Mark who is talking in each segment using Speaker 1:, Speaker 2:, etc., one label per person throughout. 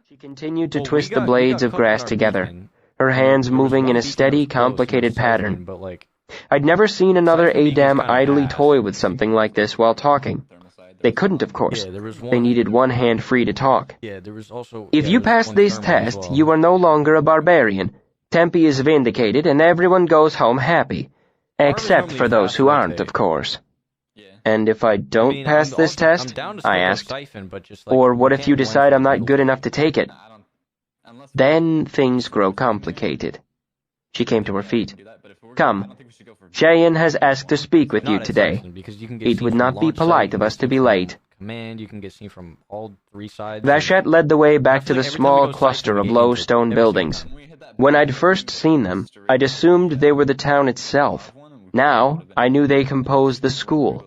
Speaker 1: She continued to twist the blades of grass together, her hands moving in a steady, complicated pattern. I'd never seen another Adem idly toy with something like this while talking. They couldn't, of course. They needed one hand free to talk. If you pass this test, you are no longer a barbarian. Tempe is vindicated, and everyone goes home happy. Except for those who aren't, of course. And if I don't pass this test? I asked. Or what if you decide I'm not good enough to take it? Then things grow complicated. She came to her feet. Come. Cheyenne has asked to speak with you today. It would not be polite of us to be late. Vachette led the way back to the small cluster of low stone buildings. When I'd first seen them, I'd assumed they were the town itself. Now, I knew they composed the school.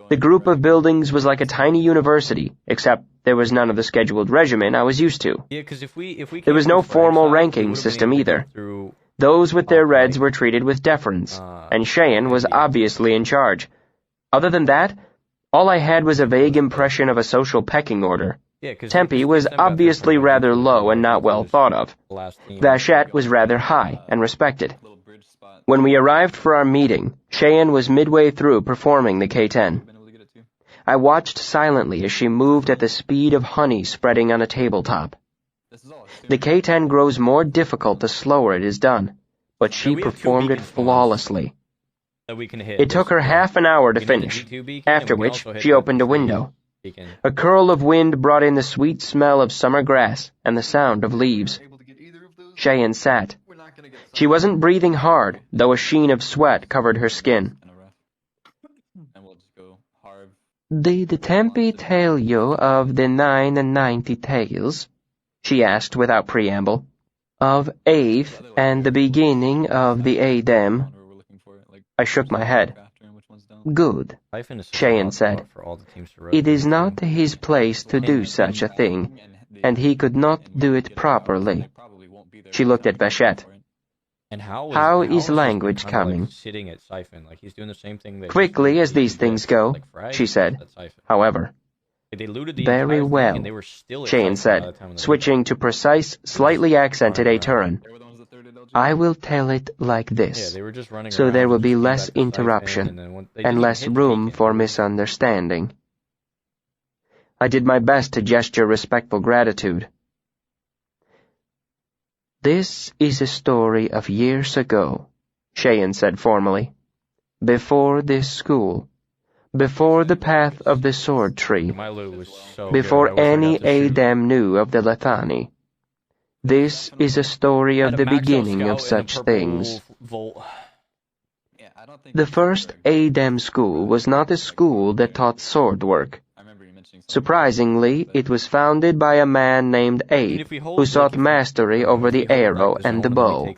Speaker 1: The group of buildings was like a tiny university, except there was none of the scheduled regimen I was used to. There was no formal ranking system either. Those with their reds were treated with deference, and Cheyenne was obviously in charge. Other than that, all I had was a vague impression of a social pecking order. Tempe was obviously rather low and not well thought of. Vachette was rather high and respected. When we arrived for our meeting, Cheyenne was midway through performing the K-10. I watched silently as she moved at the speed of honey spreading on a tabletop. The K-10 grows more difficult the slower it is done, but she performed it flawlessly. It took her half an hour to finish, after which she opened a window. A curl of wind brought in the sweet smell of summer grass and the sound of leaves. Cheyenne sat. She wasn't breathing hard, though a sheen of sweat covered her skin. Did Tempe tell you of the 99 tales? She asked without preamble. Of Eighth and the beginning of the Adem? I shook my head. Good, Cheyenne said. It is not his place to do such a thing, and he could not do it properly. She looked at Vachette. How is language coming? Quickly as these things go, she said. However, very well, Cheyenne said, switching to precise, slightly accented Aturan. I will tell it like this, so there will be less interruption and less room for misunderstanding. I did my best to gesture respectful gratitude. This is a story of years ago, Cheyenne said formally. Before this school. Before the path of the sword tree. Before any Adem knew of the Lethani. This is a story of the beginning of such things. The first Adem school was not a school that taught sword work. Surprisingly, it was founded by a man named Eighth, who sought mastery over the arrow and the bow.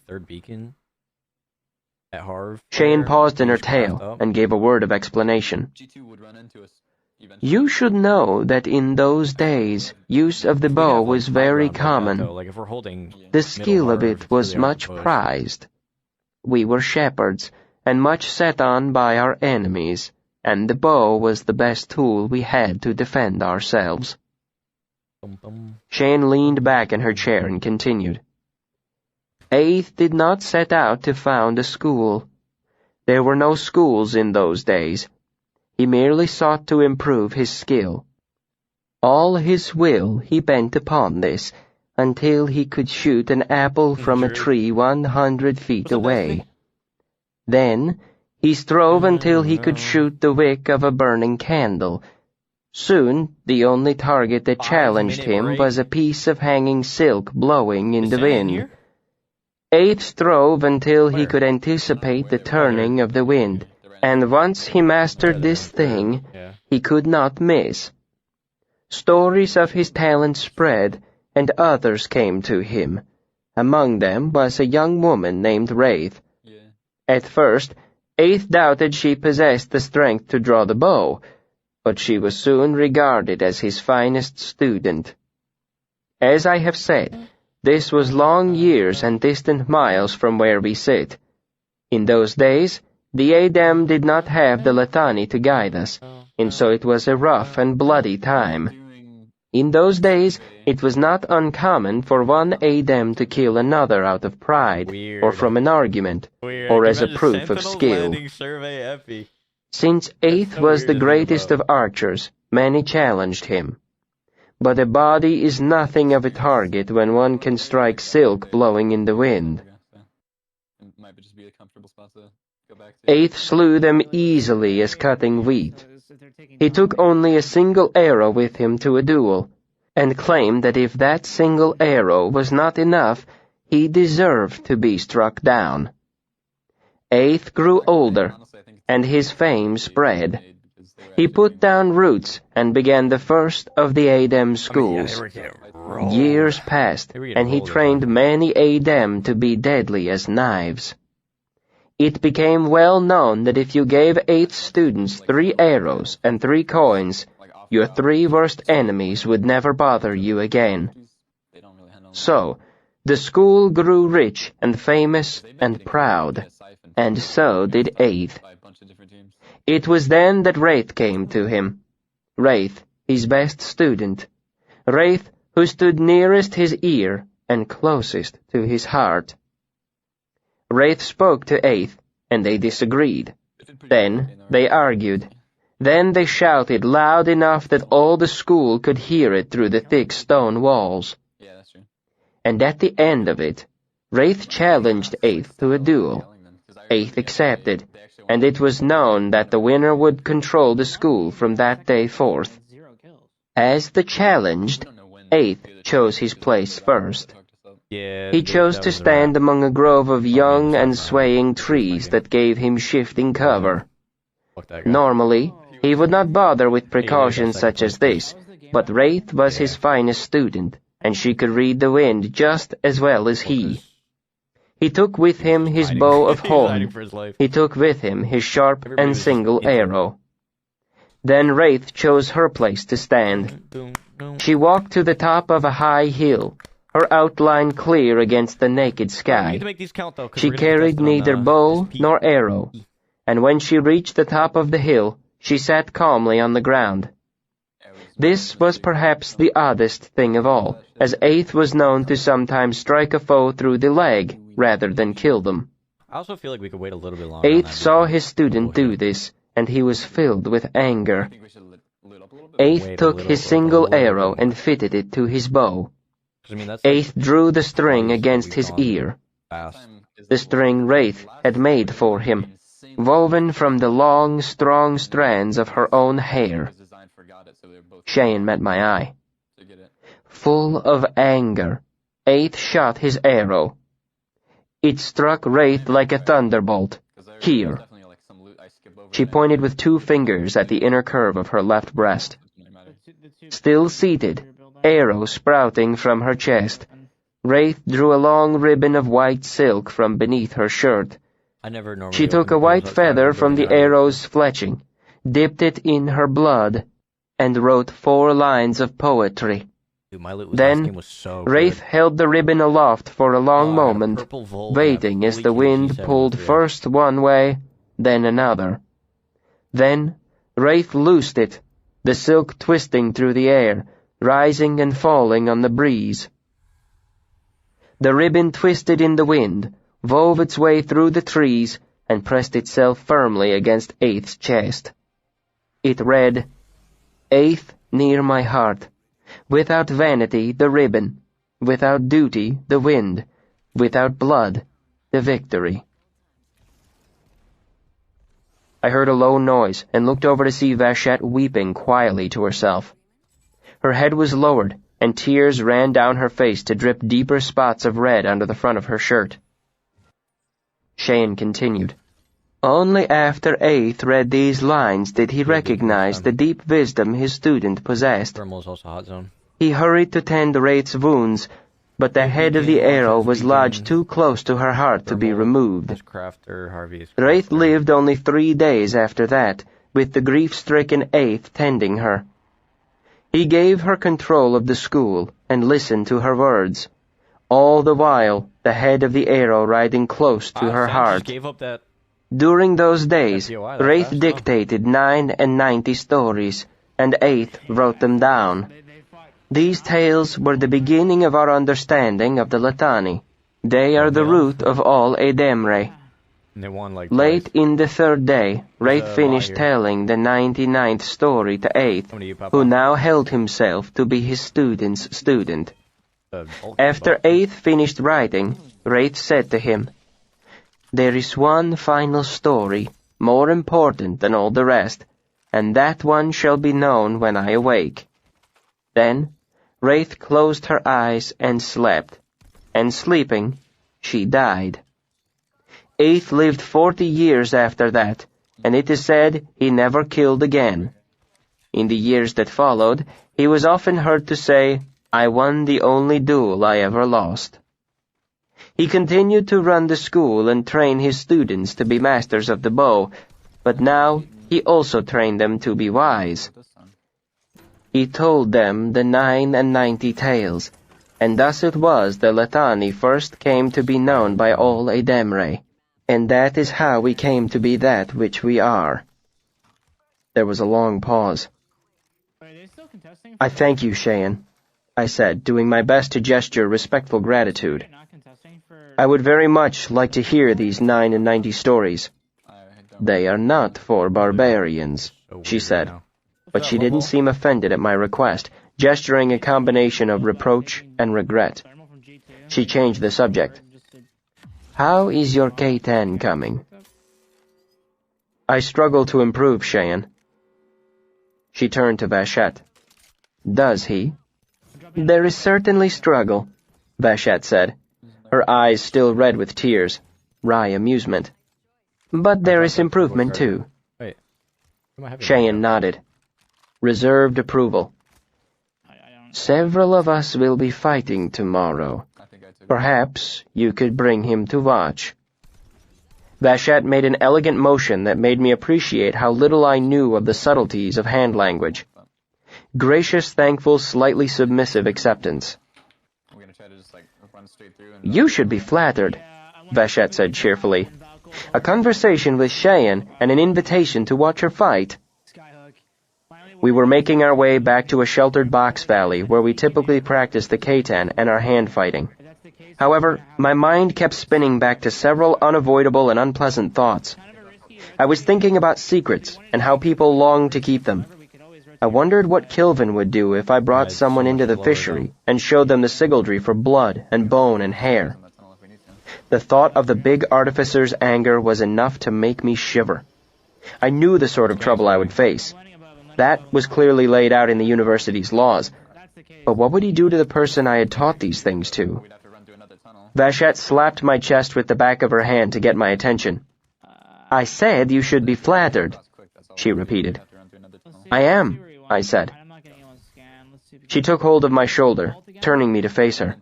Speaker 1: Cheyenne paused in her tale and gave a word of explanation. You should know that in those days, use of the bow was very common. The skill of it was much prized. We were shepherds, and much set on by our enemies, and the bow was the best tool we had to defend ourselves. Cheyenne leaned back in her chair and continued. Eighth did not set out to found a school. There were no schools in those days. He merely sought to improve his skill. All his will he bent upon this, until he could shoot an apple from a tree 100 feet away. Then he strove until he could shoot the wick of a burning candle. Soon the only target that challenged him was a piece of hanging silk blowing in the wind. Eighth strove until he could anticipate the turning of the wind, and once he mastered this thing, he could not miss. Stories of his talent spread, and others came to him. Among them was a young woman named Wraith. At first, Eighth doubted she possessed the strength to draw the bow, but she was soon regarded as his finest student. As I have said, this was long years and distant miles from where we sit. In those days, the Adem did not have the Lethani to guide us, and so it was a rough and bloody time. In those days, it was not uncommon for one ADEM to kill another out of pride, or from an argument, or as a proof of skill. Since Eighth was the greatest of archers, many challenged him. But a body is nothing of a target when one can strike silk blowing in the wind. Eighth slew them easily as cutting wheat. He took only a single arrow with him to a duel, and claimed that if that single arrow was not enough, he deserved to be struck down. Eighth grew older, and his fame spread. He put down roots and began the first of the ADEM schools. Years passed, and he trained many ADEM to be deadly as knives. It became well known that if you gave 8 students 3 arrows and 3 coins, your 3 worst enemies would never bother you again. So, the school grew rich and famous and proud, and so did Eighth. It was then that Wraith came to him. Wraith, his best student. Wraith, who stood nearest his ear and closest to his heart. Wraith spoke to Eighth, and they disagreed. Then they argued. Then they shouted loud enough that all the school could hear it through the thick stone walls. And at the end of it, Wraith challenged Eighth to a duel. Eighth accepted, and it was known that the winner would control the school from that day forth. As the challenged, Eighth chose his place first. He chose to stand among a grove of young and swaying trees that gave him shifting cover. Normally, he would not bother with precautions such as this, but Wraith was his finest student, and she could read the wind just as well as he. He took with him his bow of horn. He took with him his sharp and single arrow. Then Wraith chose her place to stand. She walked to the top of a high hill, her outline clear against the naked sky. She carried neither bow nor arrow, and when she reached the top of the hill, she sat calmly on the ground. This was perhaps the oddest thing of all, as Eighth was known to sometimes strike a foe through the leg rather than kill them.
Speaker 2: I also feel like we could wait a little bit longer.
Speaker 1: Eighth saw his student do this, and he was filled with anger. Eighth took his single arrow and fitted it to his bow. Eighth drew the string against his ear. The string Wraith had made for him, woven from the long, strong strands of her own hair. Cheyenne met my eye. Full of anger, Eighth shot his arrow. It struck Wraith like a thunderbolt. Here. She pointed with 2 fingers at the inner curve of her left breast. Still seated, arrow sprouting from her chest, Wraith drew a long ribbon of white silk from beneath her shirt. She took a white feather from the arrow's fletching, dipped it in her blood, and wrote 4 lines of poetry. Then, Wraith held the ribbon aloft for a long moment, waiting as the wind pulled first one way, then another. Then, Wraith loosed it, the silk twisting through the air, rising and falling on the breeze. The ribbon twisted in the wind, wove its way through the trees, and pressed itself firmly against Eighth's chest. It read, "Eighth near my heart. Without vanity, the ribbon. Without duty, the wind. Without blood, the victory." I heard a low noise and looked over to see Vachette weeping quietly to herself. Her head was lowered, and tears ran down her face to drip deeper spots of red under the front of her shirt. Cheyenne continued. Only after Eighth read these lines did he recognize the deep wisdom his student possessed. He hurried to tend Wraith's wounds, but the head of the arrow was lodged too close to her heart to be removed. Wraith lived only 3 days after that, with the grief-stricken Eighth tending her. He gave her control of the school and listened to her words, all the while the head of the arrow riding close to her heart. During those days, Wraith dictated 99 stories, and Eighth wrote them down. These tales were the beginning of our understanding of the Letani. They are the root of all Edemre.
Speaker 2: And they won like
Speaker 1: Late
Speaker 2: twice.
Speaker 1: in the third day, Wraith
Speaker 2: a
Speaker 1: finished
Speaker 2: lot here.
Speaker 1: telling the 99th story to Eighth,
Speaker 2: Come to you, Papa.
Speaker 1: who now held himself to be his student's student.
Speaker 2: Bulky
Speaker 1: After
Speaker 2: box.
Speaker 1: Eighth finished writing, Wraith said to him, "There is one final story, more important than all the rest, and that one shall be known when I awake." Then, Wraith closed her eyes and slept, and sleeping, she died. Eighth lived 40 years after that, and it is said he never killed again. In the years that followed, he was often heard to say, "I won the only duel I ever lost." He continued to run the school and train his students to be masters of the bow, but now he also trained them to be wise. He told them the 99 tales, and thus it was the Letani first came to be known by all Edemre, and that is how we came to be that which we are. There was a long pause. "I thank you, Cheyenne," I said, doing my best to gesture respectful gratitude. "I would very much like to hear these 99 stories." "They are not for barbarians," she said, but she didn't seem offended at my request, gesturing a combination of reproach and regret. She changed the subject. "How is your K-10 coming?" "I struggle to improve, Cheyenne." She turned to Vachette. "Does he?" "There is certainly struggle," Vachette said, her eyes still red with tears, wry amusement. "But there is improvement, too."
Speaker 2: Wait.
Speaker 1: Cheyenne nodded. Reserved approval. "Several of us will be fighting tomorrow. Perhaps you could bring him to watch." Vachette made an elegant motion that made me appreciate how little I knew of the subtleties of hand language. Gracious, thankful, slightly submissive acceptance. "You should be flattered," Vachette said cheerfully. "A conversation with Cheyenne and an invitation to watch her fight." We were making our way back to a sheltered box valley where we typically practice the K-10 and our hand fighting. However, my mind kept spinning back to several unavoidable and unpleasant thoughts. I was thinking about secrets and how people long to keep them. I wondered what Kilvin would do if I brought someone into the fishery and showed them the sigildry for blood and bone and hair. The thought of the big artificer's anger was enough to make me shiver. I knew the sort of trouble I would face. That was clearly laid out in the university's laws. But what would he do to the person I had taught these things to? Vachette slapped my chest with the back of her hand to get my attention. "I said you should be flattered," she repeated. "I am," I said. She took hold of my shoulder, turning me to face her.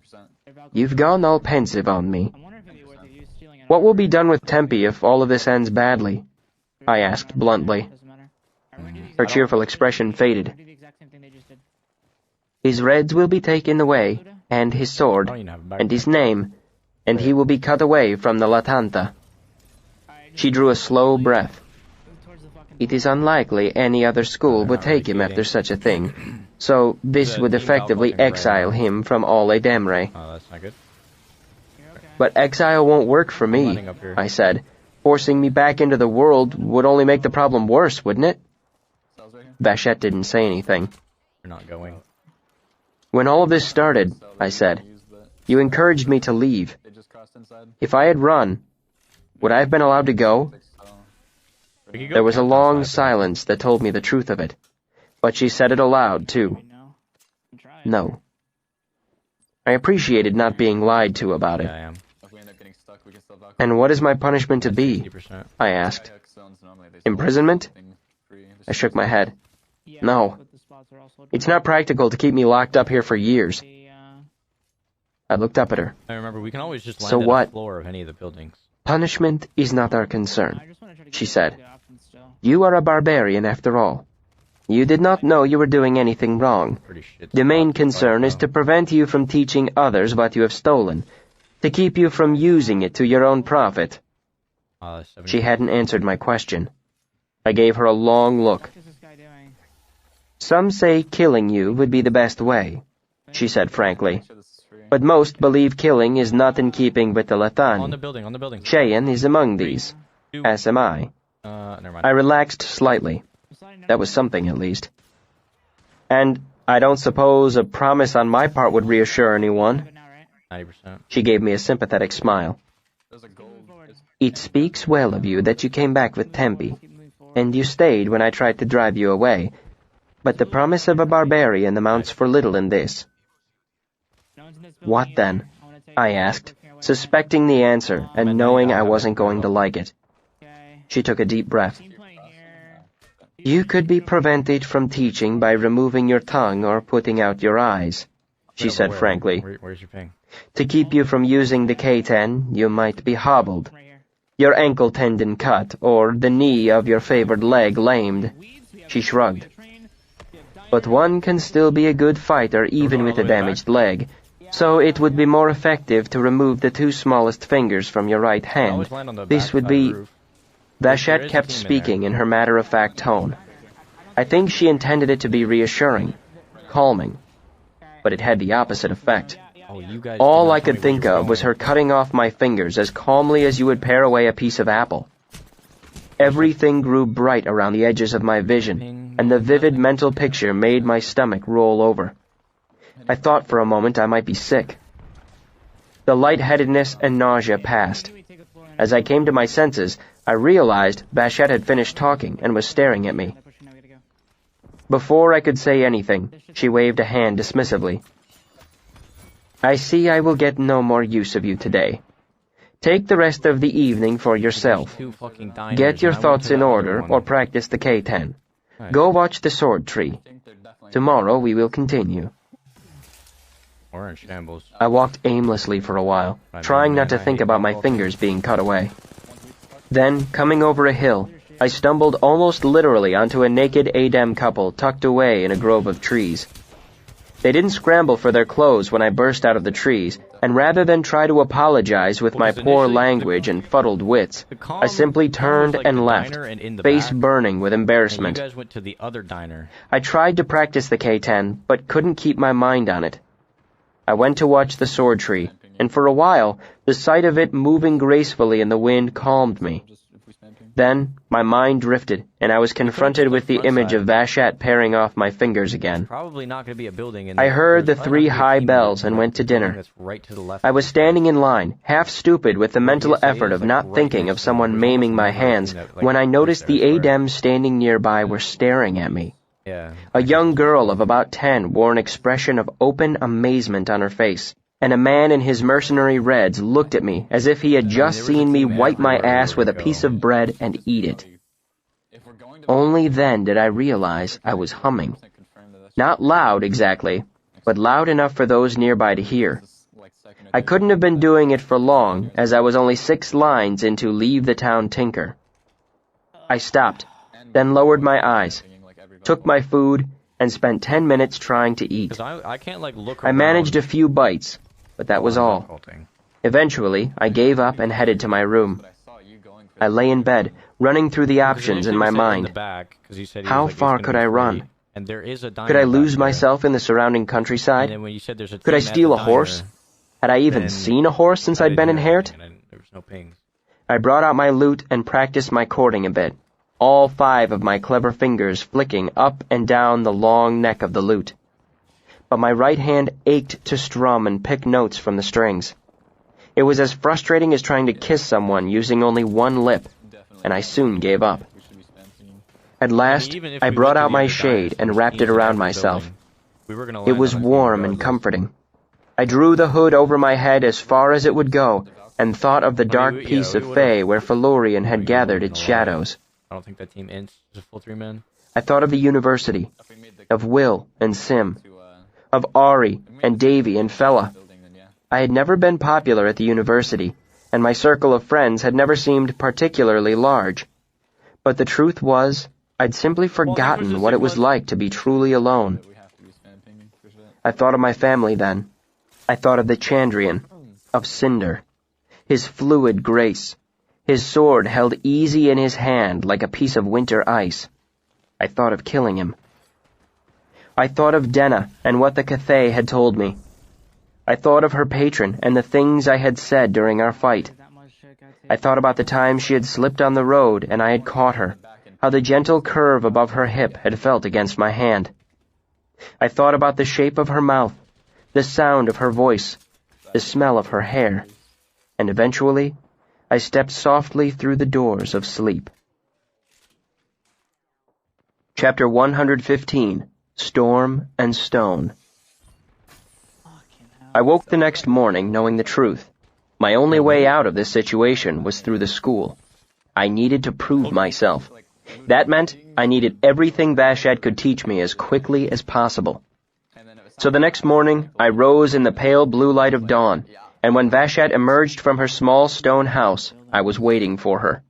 Speaker 1: "You've gone all pensive on me." "What will be done with Tempe if all of this ends badly?" I asked bluntly. Her cheerful expression faded. "His reds will be taken away, and his sword, and his name, and he will be cut away from the Latanta." She drew a slow breath. "It is unlikely any other school would take him after such a thing, so this would effectively exile him from all Edemre."
Speaker 2: Oh, that's not good.
Speaker 1: "But exile won't work for me," I said. "Forcing me back into the world would only make the problem worse, wouldn't it?" Vachette didn't say anything.
Speaker 2: You're not going.
Speaker 1: "When all of this started," I said, "you encouraged me to leave. If I had run, would I have been allowed to go?" There was a long silence that told me the truth of it, but she said it aloud, too. "No." I appreciated not being lied to about it.
Speaker 2: Yeah, I am.
Speaker 1: "And what is my punishment to be?"
Speaker 2: 50%.
Speaker 1: I asked. "Imprisonment?" I shook my head. "No. It's not practical to keep me locked up here for years." I looked up at her.
Speaker 2: I remember we can always just land
Speaker 1: "So
Speaker 2: at
Speaker 1: what?
Speaker 2: the floor of any of the buildings.
Speaker 1: "Punishment is not our concern," she said. "You are a barbarian after all. You did not know you were doing anything wrong.
Speaker 2: Pretty shit.
Speaker 1: The main
Speaker 2: spot to
Speaker 1: concern
Speaker 2: fight,
Speaker 1: is to prevent you from teaching others what you have stolen, to keep you from using it to your own profit."
Speaker 2: though. 70.
Speaker 1: She hadn't answered my question. I gave her a long look. "Some say killing you would be the best way," she said frankly. But most believe killing is not in keeping with the
Speaker 2: On the
Speaker 1: Latani.
Speaker 2: building, on the building.
Speaker 1: Cheyenne is among these, as am I.
Speaker 2: Never mind.
Speaker 1: I relaxed slightly. That was something, at least. And I don't suppose a promise on my part would reassure anyone.
Speaker 2: 90%.
Speaker 1: She gave me a sympathetic smile. It speaks well of you that you came back with Tempe, and you stayed when I tried to drive you away. But the promise of a barbarian amounts for little in this. What then? I asked, suspecting the answer and knowing I wasn't going to like it. She took a deep breath. You could be prevented from teaching by removing your tongue or putting out your eyes, she said frankly.
Speaker 2: Where's your ping?
Speaker 1: To keep you from using the K-10, you might be hobbled, your ankle tendon cut, or the knee of your favored leg lamed. She shrugged. But one can still be a good fighter even with a damaged leg, so it would be more effective to remove the two smallest fingers from your right hand. This would be... Vachette kept speaking in her matter-of-fact tone. I think she intended it to be reassuring, calming, but it had the opposite effect. All I could think of was her cutting off my fingers as calmly as you would pare away a piece of apple. Everything grew bright around the edges of my vision, and the vivid mental picture made my stomach roll over. I thought for a moment I might be sick. The lightheadedness and nausea passed. As I came to my senses, I realized Vachette had finished talking and was staring at me. Before I could say anything, she waved a hand dismissively. I see I will get no more use of you today. Take the rest of the evening for yourself. Get your thoughts in order or practice the K-10. Go watch the sword tree. Tomorrow we will continue.
Speaker 2: We're in shambles.
Speaker 1: I walked aimlessly for a while, trying not to think about my fingers being cut away. Then, coming over a hill, I stumbled almost literally onto a naked Adem couple tucked away in a grove of trees. They didn't scramble for their clothes when I burst out of the trees, and rather than try to apologize with my poor language and fuddled wits, I simply turned and left, face burning with embarrassment.
Speaker 2: You guys went to the other diner.
Speaker 1: I tried to practice the K-10, but couldn't keep my mind on it. I went to watch the sword tree, and for a while, the sight of it moving gracefully in the wind calmed me. Then, my mind drifted, and I was confronted with the image of Vachette paring off my fingers again.
Speaker 2: Probably not going to be a building in
Speaker 1: I heard the 3 high bells and went to dinner. I was standing in line, half stupid with the mental effort of not thinking of someone maiming my hands, when I noticed the Adems standing nearby were staring at me. A young girl of about 10 wore an expression of open amazement on her face, and a man in his mercenary reds looked at me as if he had just seen me wipe my ass with a piece of bread and eat it. Only then did I realize I was humming. Not loud exactly, but loud enough for those nearby to hear. I couldn't have been doing it for long, as I was only 6 lines into Leave the Town Tinker. I stopped, then lowered my eyes, took my food, and spent 10 minutes trying to eat. I managed a few bites, but that was all. Eventually, I gave up and headed to my room. I lay in bed, running through the options in my mind. How far could I run? Could I lose myself in the surrounding countryside? Could I steal a horse? Had I even seen a horse since I'd been in Hert? I brought out my lute and practiced my chording a bit, all 5 of my clever fingers flicking up and down the long neck of the lute. But my right hand ached to strum and pick notes from the strings. It was as frustrating as trying to kiss someone using only one lip, and I soon gave up. At last, I brought out my shade and wrapped it around myself. It was warm and comforting. I drew the hood over my head as far as it would go, and thought of the dark piece of Fae where Felurian had gathered its shadows.
Speaker 2: I don't think that team ends as a full 3-man.
Speaker 1: I thought of the university, of Will and Sim, of Ari and Davy and Fella. I had never been popular at the university, and my circle of friends had never seemed particularly large. But the truth was, I'd simply forgotten what it was like to be truly alone. I thought of my family then. I thought of the Chandrian, of Cinder, his fluid grace, his sword held easy in his hand like a piece of winter ice. I thought of killing him. I thought of Denna and what the Cathay had told me. I thought of her patron and the things I had said during our fight. I thought about the time she had slipped on the road and I had caught her, how the gentle curve above her hip had felt against my hand. I thought about the shape of her mouth, the sound of her voice, the smell of her hair, and eventually I stepped softly through the doors of sleep. Chapter 115, Storm and Stone. I woke the next morning knowing the truth. My only way out of this situation was through the school. I needed to prove myself. That meant I needed everything Vashad could teach me as quickly as possible. So the next morning, I rose in the pale blue light of dawn, and when Vashad emerged from her small stone house, I was waiting for her.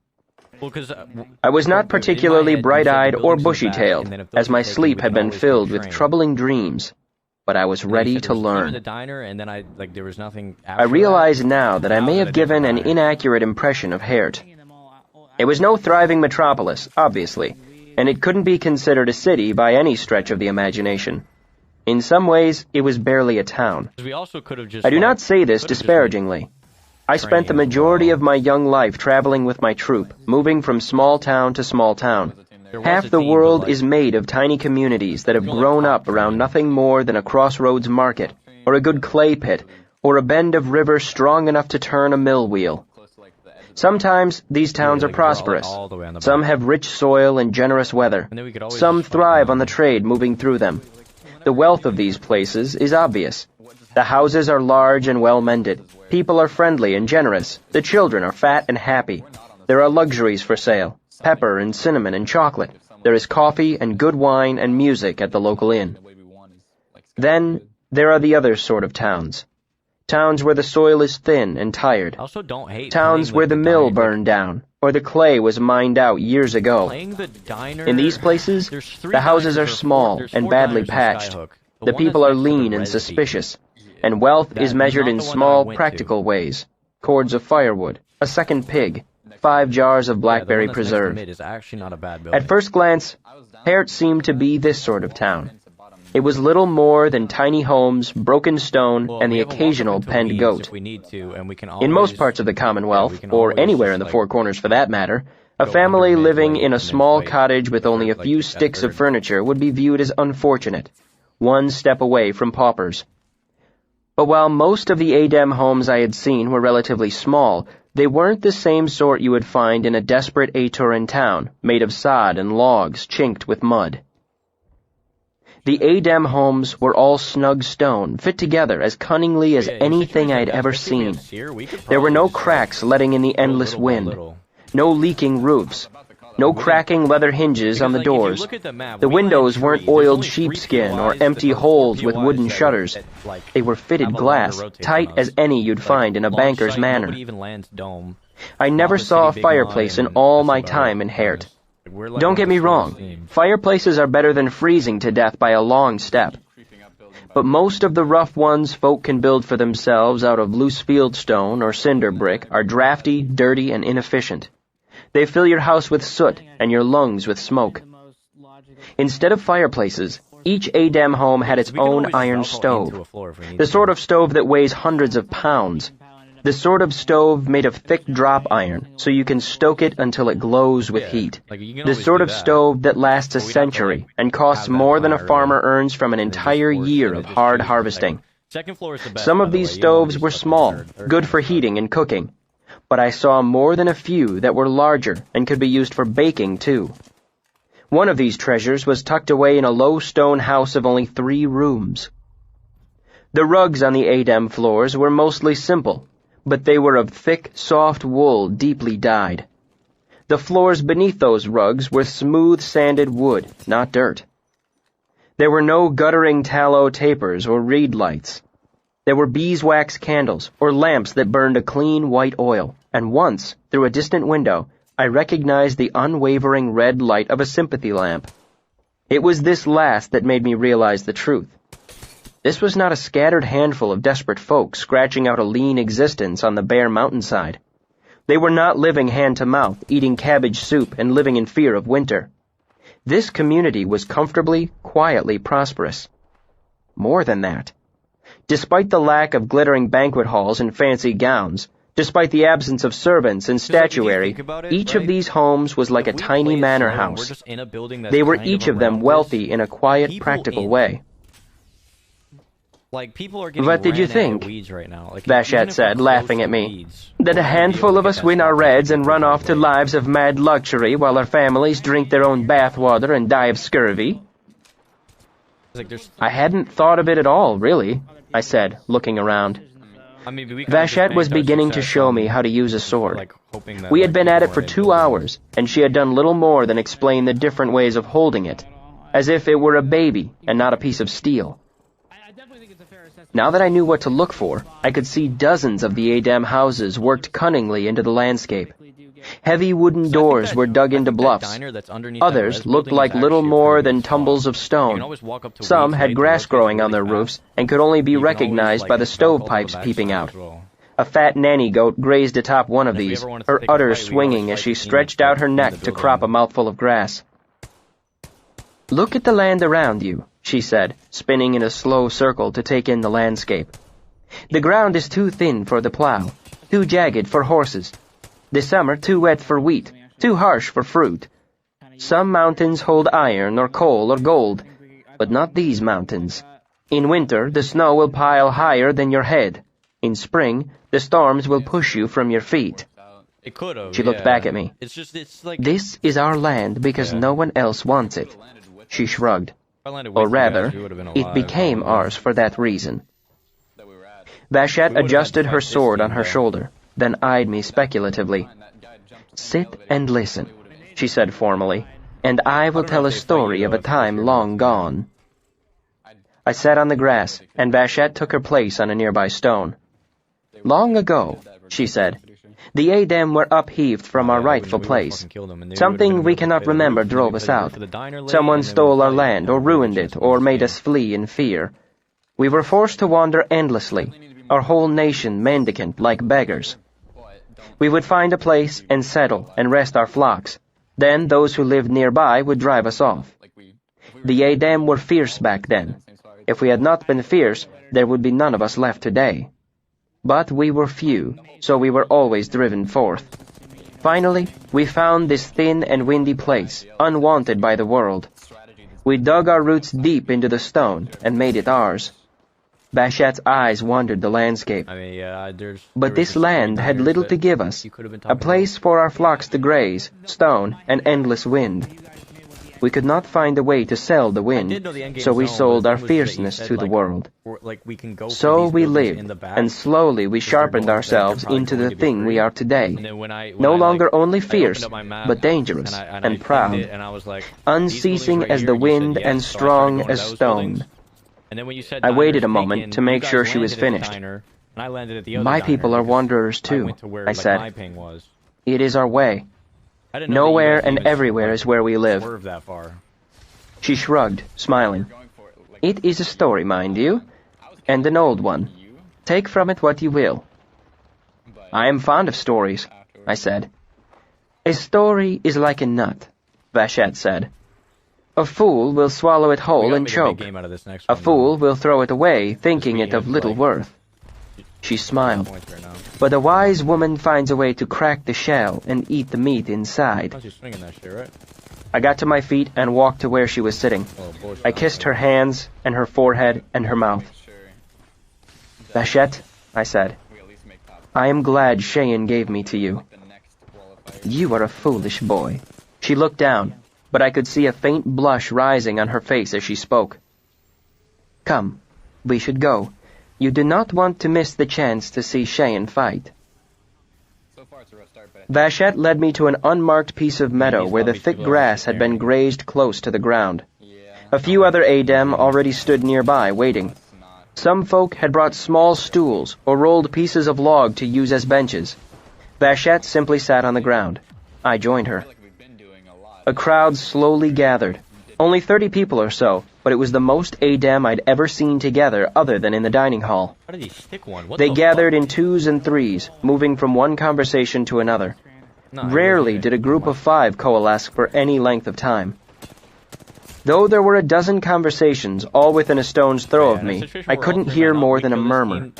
Speaker 1: I was not particularly bright-eyed or bushy-tailed, as my sleep had been filled with troubling dreams, but I was ready to learn. I realize now that I may have given an inaccurate impression of Haert. It was no thriving metropolis, obviously, and it couldn't be considered a city by any stretch of the imagination. In some ways, it was barely a town. I do not say this disparagingly. I spent the majority of my young life traveling with my troop, moving from small town to small town. Half the world is made of tiny communities that have grown up around nothing more than a crossroads market, or a good clay pit, or a bend of river strong enough to turn a mill wheel. Sometimes these towns are prosperous. Some have rich soil and generous weather. Some thrive on the trade moving through them. The wealth of these places is obvious. The houses are large and well-mended. People are friendly and generous. The children are fat and happy. There are luxuries for sale. Pepper and cinnamon and chocolate. There is coffee and good wine and music at the local inn. Then there are the other sort of towns. Towns where the soil is thin and tired. Towns where the mill burned down, or the clay was mined out years ago. In these places, the houses are small and badly patched. The people are lean and suspicious, and wealth is measured in small, practical ways. Cords of firewood, a second pig, 5 jars of blackberry preserve. At first glance, Haert seemed to be this sort of town. It was little more than tiny homes, broken stone, and the occasional penned goat. In most parts of the Commonwealth, or anywhere in the Four Corners for that matter, a family living in a small cottage with only a few sticks of furniture would be viewed as unfortunate, one step away from paupers. But while most of the Adem homes I had seen were relatively small, they weren't the same sort you would find in a desperate Aturan town, made of sod and logs chinked with mud. The Adem homes were all snug stone, fit together as cunningly as anything I had ever seen. There were no cracks letting in the endless wind, no leaking roofs, no cracking leather hinges on the doors. The windows weren't oiled sheepskin or empty holes with wooden shutters. They were fitted glass, tight as any you'd find in a banker's manor. I never saw a fireplace in all my time in Haert. Don't get me wrong, fireplaces are better than freezing to death by a long step. But most of the rough ones folk can build for themselves out of loose field stone or cinder brick are drafty, dirty, and inefficient. They fill your house with soot and your lungs with smoke. Instead of fireplaces, each Adem home had its own iron stove, the sort of stove that weighs hundreds of pounds, the sort of stove made of thick drop iron so you can stoke it until it glows with heat, the sort of stove that lasts a century and costs more than a farmer earns from an entire year of hard harvesting. Some of these stoves were small, good for heating and cooking, but I saw more than a few that were larger and could be used for baking, too. One of these treasures was tucked away in a low stone house of only 3 rooms. The rugs on the Adem floors were mostly simple, but they were of thick, soft wool deeply dyed. The floors beneath those rugs were smooth sanded wood, not dirt. There were no guttering tallow tapers or reed lights. There were beeswax candles, or lamps that burned a clean white oil, and once, through a distant window, I recognized the unwavering red light of a sympathy lamp. It was this last that made me realize the truth. This was not a scattered handful of desperate folk scratching out a lean existence on the bare mountainside. They were not living hand-to-mouth, eating cabbage soup and living in fear of winter. This community was comfortably, quietly prosperous. More than that. Despite the lack of glittering banquet halls and fancy gowns, despite the absence of servants and statuary, each of these homes was like a tiny manor house. They were each of them wealthy in a quiet, practical way.
Speaker 2: What
Speaker 1: did you think?
Speaker 2: Vashette
Speaker 1: said, laughing at me. That a handful of us win our reds and run off to lives of mad luxury while our families drink their own bathwater and die of scurvy? I hadn't thought of it at all, really, I said, looking around. Vashette was beginning to show me how to use a sword. We had been at it for 2 hours, and she had done little more than explain the different ways of holding it, as if it were a baby and not a piece of steel. Now that I knew what to look for, I could see dozens of the Adem houses worked cunningly into the landscape. Heavy wooden doors were dug into bluffs. Others looked like little more than tumbles of stone. Some had grass growing on their roofs and could only be recognized by the stovepipes peeping out. A fat nanny goat grazed atop one of these, her udders swinging as she stretched out her neck to crop a mouthful of grass. "Look at the land around you," she said, spinning in a slow circle to take in the landscape. "The ground is too thin for the plow, too jagged for horses. This summer too wet for wheat, too harsh for fruit. Some mountains hold iron or coal or gold, but not these mountains. In winter, the snow will pile higher than your head. In spring, the storms will push you from your feet." She looked back at me. "This is our land because no one else wants it." She shrugged. Or rather, it became ours for that reason. Vashette adjusted her sword on her shoulder, then eyed me speculatively. "Sit and listen," she said formally, "and I will tell a story of a time long gone." I sat on the grass, and Vashette took her place on a nearby stone. "Long ago," she said, "the Adem were upheaved from our rightful place. Something we cannot remember drove us out. Someone stole our land, or ruined it, or made us flee in fear. We were forced to wander endlessly, our whole nation mendicant like beggars. We would find a place and settle and rest our flocks. Then those who lived nearby would drive us off. The Adem were fierce back then. If we had not been fierce, there would be none of us left today. But we were few, so we were always driven forth. Finally, we found this thin and windy place, unwanted by the world. We dug our roots deep into the stone and made it ours." Vashette's eyes wandered the landscape. "But this land had little to give us, a place for our flocks to graze, stone, and endless wind. We could not find a way to sell the wind, so we sold our fierceness to the world. So we lived, and slowly we sharpened ourselves into the thing we are today, no longer only fierce, but dangerous and proud, unceasing as the wind and strong as stone." I waited a moment to make sure she was finished. "My people are wanderers too," I said. "It is our way. Nowhere and everywhere is where we live." She shrugged, smiling. "It is a story, mind you, and an old one. Take from it what you will." "I am fond of stories," I said. "A story is like a nut," Vashette said. "A fool will swallow it whole and choke. A fool will throw it away, thinking it of little worth." She smiled. "But a wise woman finds a way to crack the shell and eat the meat inside." I got to my feet and walked to where she was sitting. I kissed her hands and her forehead and her mouth. "Vashette," I said, "I am glad Cheyenne gave me to you." "You are a foolish boy." She looked down, but I could see a faint blush rising on her face as she spoke. "Come, we should go. You do not want to miss the chance to see Cheyenne fight." Vashette led me to an unmarked piece of meadow where the thick grass had been grazed close to the ground. A few other Adem already stood nearby, waiting. Some folk had brought small stools or rolled pieces of log to use as benches. Vashette simply sat on the ground. I joined her. A crowd slowly gathered. Only 30 people or so, but it was the most Adem I'd ever seen together other than in the dining hall. They gathered in twos and threes, moving from one conversation to another. Rarely did a group of 5 coalesce for any length of time. Though there were a dozen conversations all within a stone's throw of me, I couldn't hear more than a murmur.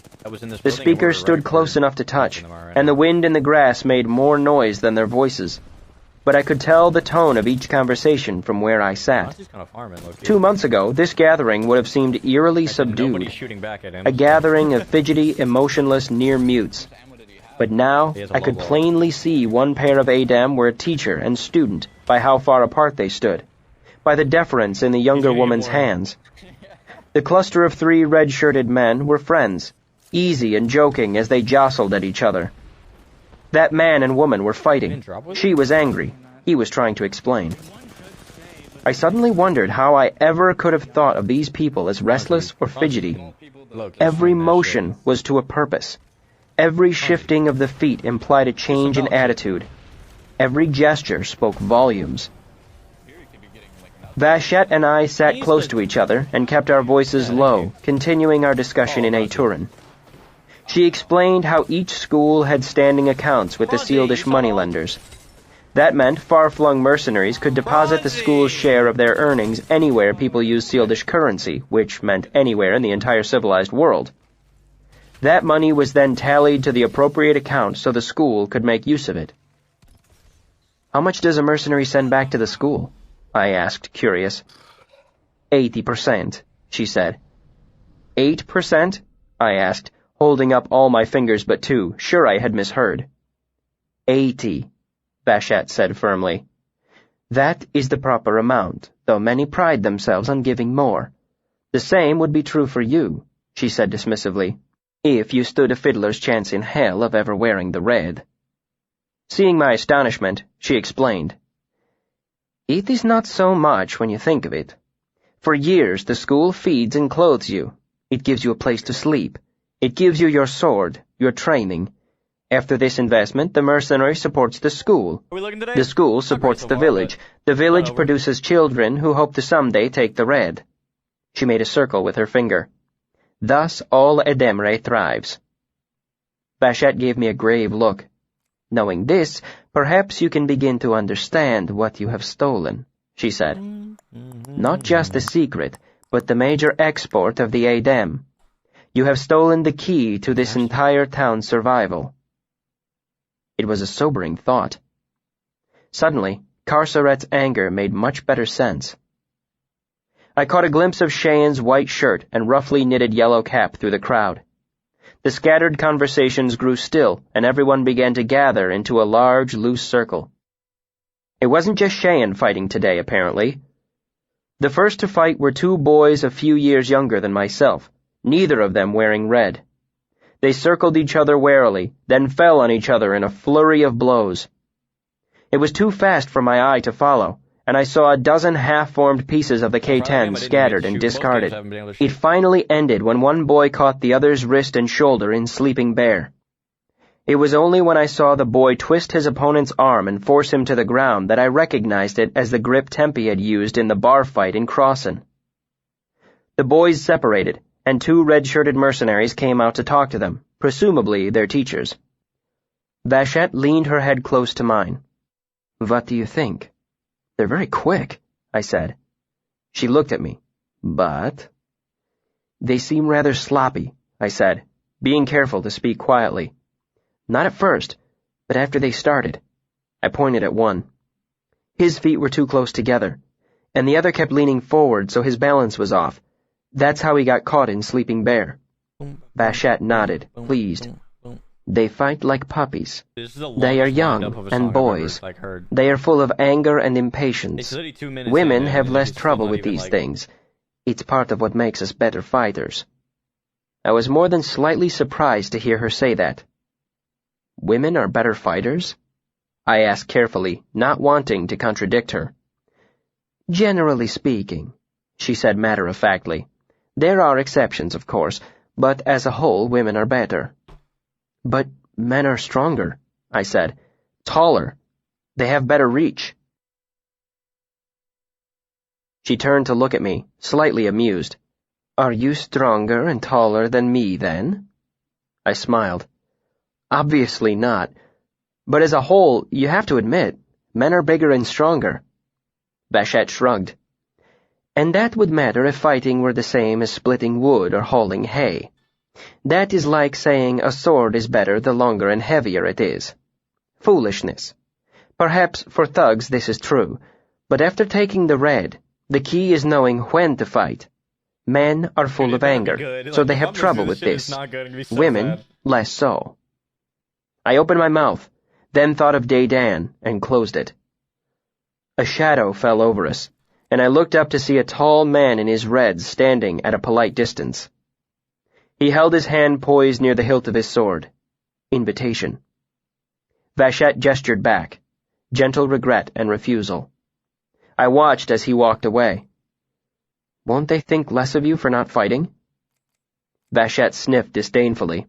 Speaker 1: The speakers stood close enough to touch, and the wind in the grass made more noise than their voices. But I could tell the tone of each conversation from where I sat. 2 months ago, this gathering would have seemed eerily subdued, a gathering of fidgety, emotionless near-mutes. But now, I could plainly see one pair of Adem were a teacher and student by how far apart they stood, by the deference in the younger woman's hands. The cluster of 3 red-shirted men were friends, easy and joking as they jostled at each other. That man and woman were fighting. She was angry. He was trying to explain. I suddenly wondered how I ever could have thought of these people as restless or fidgety. Every motion was to a purpose. Every shifting of the feet implied a change in attitude. Every gesture spoke volumes. Vachette and I sat close to each other and kept our voices low, continuing our discussion in Aturan. She explained how each school had standing accounts with the Sealdish moneylenders. That meant far-flung mercenaries could deposit the school's share of their earnings anywhere people used Sealdish currency, which meant anywhere in the entire civilized world. That money was then tallied to the appropriate account so the school could make use of it. "How much does a mercenary send back to the school?" I asked, curious. 80%, she said. 8%? I asked, holding up all my fingers but 2, sure I had misheard. 80, Vachette said firmly. That is the proper amount, though many pride themselves on giving more. The same would be true for you, she said dismissively, if you stood a fiddler's chance in hell of ever wearing the red. Seeing my astonishment, she explained. It is not so much when you think of it. For years the school feeds and clothes you. It gives you a place to sleep. It gives you your sword, your training. After this investment, the mercenary supports the school. The school supports the village. The village produces children who hope to someday take the red. She made a circle with her finger. Thus all Edemre thrives. Vachette gave me a grave look. Knowing this, perhaps you can begin to understand what you have stolen, she said. Not just the secret, but the major export of the Adem. You have stolen the key to this entire town's survival. It was a sobering thought. Suddenly, Carceret's anger made much better sense. I caught a glimpse of Cheyenne's white shirt and roughly knitted yellow cap through the crowd. The scattered conversations grew still, and everyone began to gather into a large, loose circle. It wasn't just Cheyenne fighting today, apparently. The first to fight were 2 boys a few years younger than myself, neither of them wearing red. They circled each other warily, then fell on each other in a flurry of blows. It was too fast for my eye to follow, and I saw a dozen half-formed pieces of the K-10 scattered and discarded. It finally ended when one boy caught the other's wrist and shoulder in Sleeping Bear. It was only when I saw the boy twist his opponent's arm and force him to the ground that I recognized it as the grip Tempe had used in the bar fight in Crossan. The boys separated, and 2 red-shirted mercenaries came out to talk to them, presumably their teachers. Vachette leaned her head close to mine. What do you think? They're very quick, I said. She looked at me. But? They seem rather sloppy, I said, being careful to speak quietly. Not at first, but after they started. I pointed at one. His feet were too close together, and the other kept leaning forward so his balance was off. That's how he got caught in Sleeping Bear. Vachette nodded, pleased. They fight like puppies. They are young and boys. They are full of anger and impatience. Women have less trouble with these things. It's part of what makes us better fighters. I was more than slightly surprised to hear her say that. Women are better fighters? I asked carefully, not wanting to contradict her. Generally speaking, she said matter-of-factly. There are exceptions, of course, but as a whole, women are better. But men are stronger, I said. Taller. They have better reach. She turned to look at me, slightly amused. Are you stronger and taller than me, then? I smiled. Obviously not. But as a whole, you have to admit, men are bigger and stronger. Vachette shrugged. And that would matter if fighting were the same as splitting wood or hauling hay. That is like saying a sword is better the longer and heavier it is. Foolishness. Perhaps for thugs this is true, but after taking the red, the key is knowing when to fight. Men are full of anger, so they have trouble with this. Women, less so. I opened my mouth, then thought of Dedan and closed it. A shadow fell over us, and I looked up to see a tall man in his reds standing at a polite distance. He held his hand poised near the hilt of his sword. Invitation. Vashet gestured back, gentle regret and refusal. I watched as he walked away. Won't they think less of you for not fighting? Vashet sniffed disdainfully.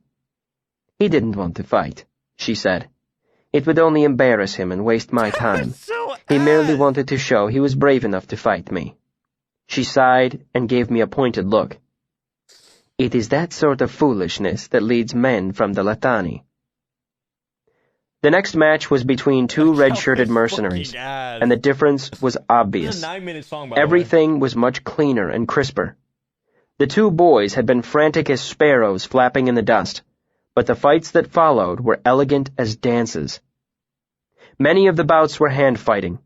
Speaker 1: He didn't want to fight, she said. It would only embarrass him and waste my time. He merely wanted to show he was brave enough to fight me. She sighed and gave me a pointed look. It is that sort of foolishness that leads men from the Latani. The next match was between two red-shirted mercenaries, and the difference was obvious. Everything was much cleaner and crisper. The two boys had been frantic as sparrows flapping in the dust, but the fights that followed were elegant as dances. Many of the bouts were hand-fighting.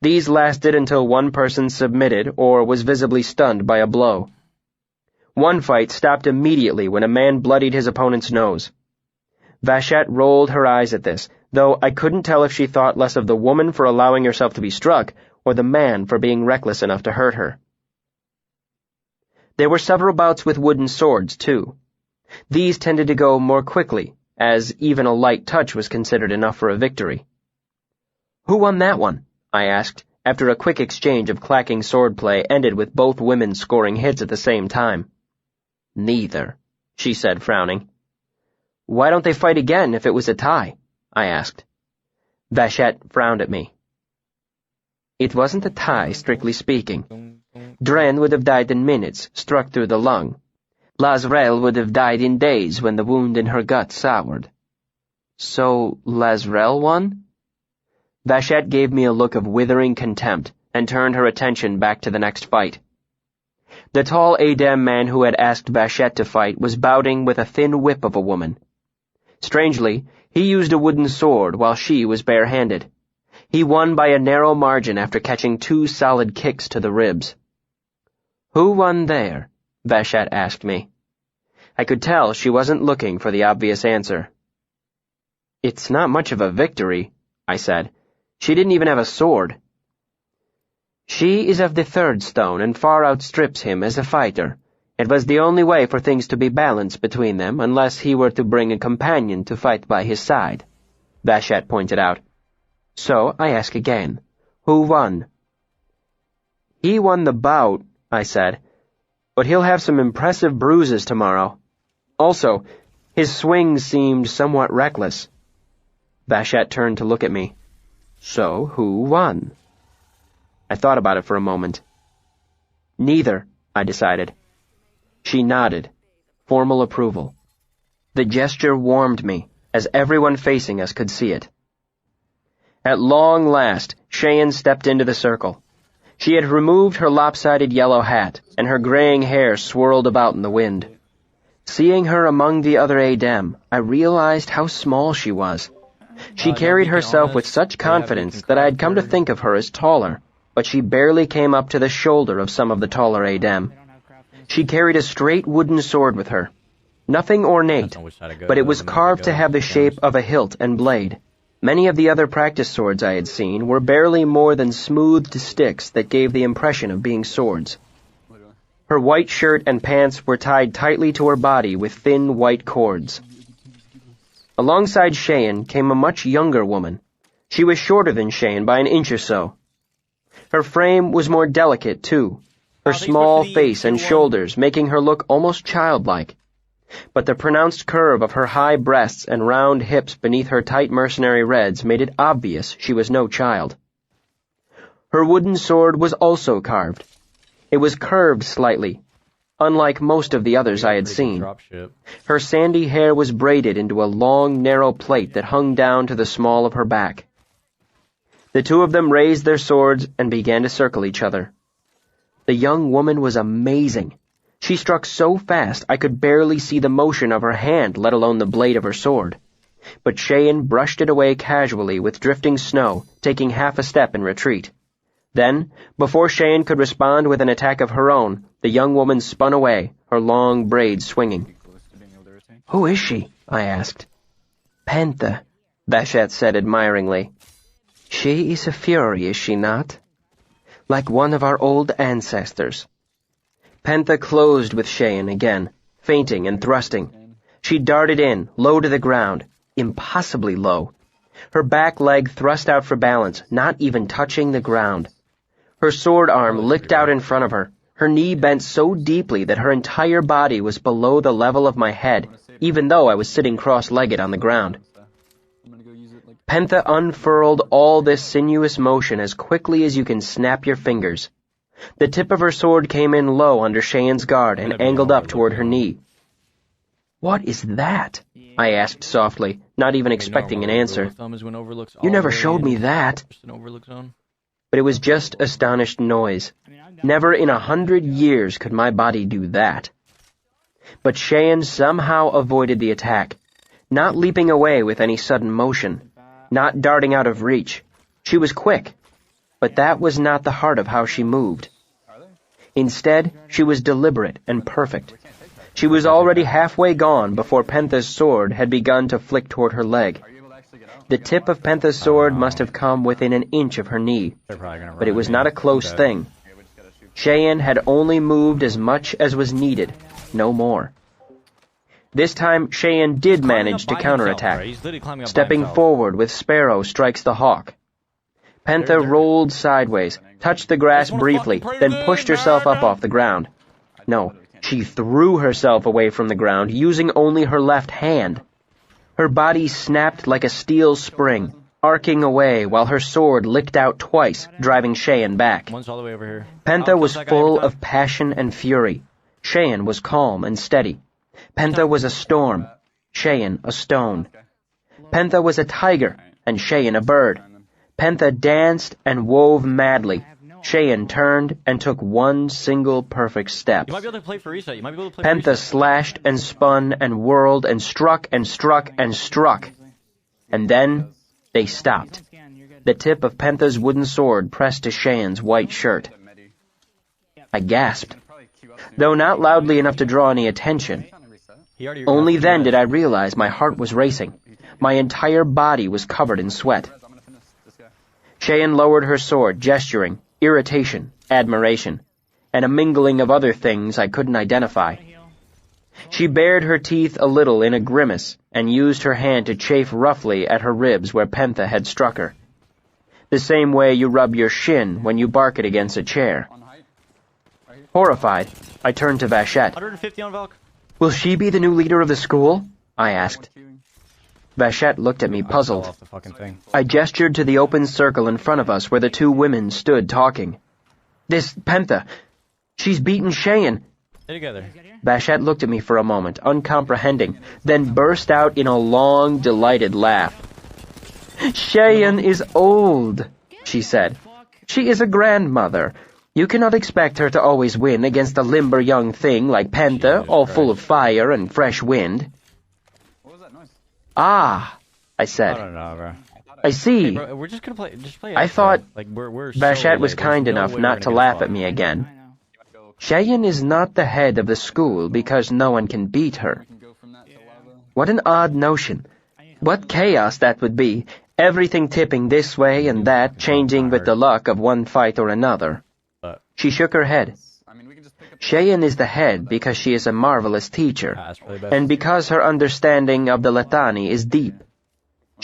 Speaker 1: These lasted until one person submitted or was visibly stunned by a blow. One fight stopped immediately when a man bloodied his opponent's nose. Vashet rolled her eyes at this, though I couldn't tell if she thought less of the woman for allowing herself to be struck or the man for being reckless enough to hurt her. There were several bouts with wooden swords, too. These tended to go more quickly, as even a light touch was considered enough for a victory. Who won that one? I asked, after a quick exchange of clacking swordplay ended with both women scoring hits at the same time. Neither, she said, frowning. Why don't they fight again if it was a tie? I asked. Vashet frowned at me. It wasn't a tie, strictly speaking. Dren would have died in minutes, struck through the lung. Lazrel would have died in days when the wound in her gut soured. So Lazrel won? Vashet gave me a look of withering contempt and turned her attention back to the next fight. The tall Adem man who had asked Vashet to fight was bouting with a thin whip of a woman. Strangely, he used a wooden sword while she was barehanded. He won by a narrow margin after catching 2 solid kicks to the ribs. Who won there? Vashet asked me. I could tell she wasn't looking for the obvious answer. It's not much of a victory, I said. She didn't even have a sword. She is of the third stone and far outstrips him as a fighter. It was the only way for things to be balanced between them unless he were to bring a companion to fight by his side, Vashet pointed out. So I ask again, who won? He won the bout, I said, but he'll have some impressive bruises tomorrow. Also, his swings seemed somewhat reckless. Vashet turned to look at me. So who won? I thought about it for a moment. Neither, I decided. She nodded, formal approval. The gesture warmed me, as everyone facing us could see it. At long last, Cheyenne stepped into the circle. She had removed her lopsided yellow hat, and her graying hair swirled about in the wind. Seeing her among the other Adem, I realized how small she was. She carried herself with such confidence that I had come to think of her as taller, but she barely came up to the shoulder of some of the taller Adem. She carried a straight wooden sword with her. Nothing ornate, but it was carved to have the shape of a hilt and blade. Many of the other practice swords I had seen were barely more than smoothed sticks that gave the impression of being swords. Her white shirt and pants were tied tightly to her body with thin white cords. Alongside Cheyenne came a much younger woman. She was shorter than Cheyenne by an inch or so. Her frame was more delicate, too, her small face and shoulders making her look almost childlike. But the pronounced curve of her high breasts and round hips beneath her tight mercenary reds made it obvious she was no child. Her wooden sword was also carved. It was curved slightly, unlike most of the others I had seen. Her sandy hair was braided into a long, narrow plait that hung down to the small of her back. The two of them raised their swords and began to circle each other. The young woman was amazing. She struck so fast I could barely see the motion of her hand, let alone the blade of her sword. But Cheyenne brushed it away casually with drifting snow, taking half a step in retreat. Then, before Cheyenne could respond with an attack of her own, the young woman spun away, her long braids swinging. "Who is she?" I asked. "Panther," Vashet said admiringly. "She is a fury, is she not? Like one of our old ancestors." Panther closed with Cheyenne again, feinting and thrusting. She darted in, low to the ground, impossibly low. Her back leg thrust out for balance, not even touching the ground. Her sword arm licked out in front of her. Her knee bent so deeply that her entire body was below the level of my head, even though I was sitting cross-legged on the ground. Panther unfurled all this sinuous motion as quickly as you can snap your fingers. The tip of her sword came in low under Cheyenne's guard and angled up toward her knee. "What is that?" I asked softly, not even expecting an answer. "You never showed me that." But it was just astonished noise. Never in 100 years could my body do that. But Cheyenne somehow avoided the attack, not leaping away with any sudden motion, not darting out of reach. She was quick, but that was not the heart of how she moved. Instead, she was deliberate and perfect. She was already halfway gone before Panther's sword had begun to flick toward her leg. The tip of Panther's sword must have come within an inch of her knee, but it was not a close thing. Cheyenne had only moved as much as was needed, no more. This time, Cheyenne did manage to counterattack, stepping forward with Sparrow strikes the hawk. Panther rolled sideways, touched the grass briefly, then pushed herself up off the ground. No, she threw herself away from the ground, using only her left hand. Her body snapped like a steel spring, arcing away while her sword licked out twice, driving Cheyenne back. Panther was full of passion and fury. Cheyenne was calm and steady. Panther was a storm, Cheyenne a stone. Panther was a tiger, and Cheyenne a bird. Panther danced and wove madly. Cheyenne turned and took one single perfect step. Panther slashed and spun and whirled and struck and struck and struck. And then they stopped. The tip of Panther's wooden sword pressed to Cheyenne's white shirt. I gasped, though not loudly enough to draw any attention. Only then did I realize my heart was racing. My entire body was covered in sweat. Cheyenne lowered her sword, gesturing, irritation, admiration, and a mingling of other things I couldn't identify. She bared her teeth a little in a grimace and used her hand to chafe roughly at her ribs where Panther had struck her. The same way you rub your shin when you bark it against a chair. Horrified, I turned to Vashet.
Speaker 2: 150 on Valk.
Speaker 1: "Will she be the new leader of the school?" I asked. Vashet looked at me puzzled. I gestured to the open circle in front of us where the two women stood talking. "This Panther, she's beaten Cheyenne."
Speaker 2: Stay together.
Speaker 1: Vashet looked at me for a moment, uncomprehending, then burst out in a long, delighted laugh. "Cheyenne is old," she said. "She is a grandmother. You cannot expect her to always win against a limber young thing like Panther, all full of fire and fresh wind." "Ah," I said.
Speaker 2: I don't know, bro.
Speaker 1: "I see."
Speaker 2: Hey, bro, we're just gonna play. Just play.
Speaker 1: I thought
Speaker 2: we're
Speaker 1: Vashet was
Speaker 2: late.
Speaker 1: kind
Speaker 2: There's no
Speaker 1: enough
Speaker 2: way
Speaker 1: not
Speaker 2: we're
Speaker 1: to
Speaker 2: gonna
Speaker 1: laugh
Speaker 2: get
Speaker 1: at me
Speaker 2: far.
Speaker 1: again. Cheyenne is not the head of the school because no one can beat her. What an odd notion. What chaos that would be, everything tipping this way and that, changing with the luck of one fight or another. She shook her head. Cheyenne is the head because she is a marvelous teacher, and because her understanding of the Letani is deep.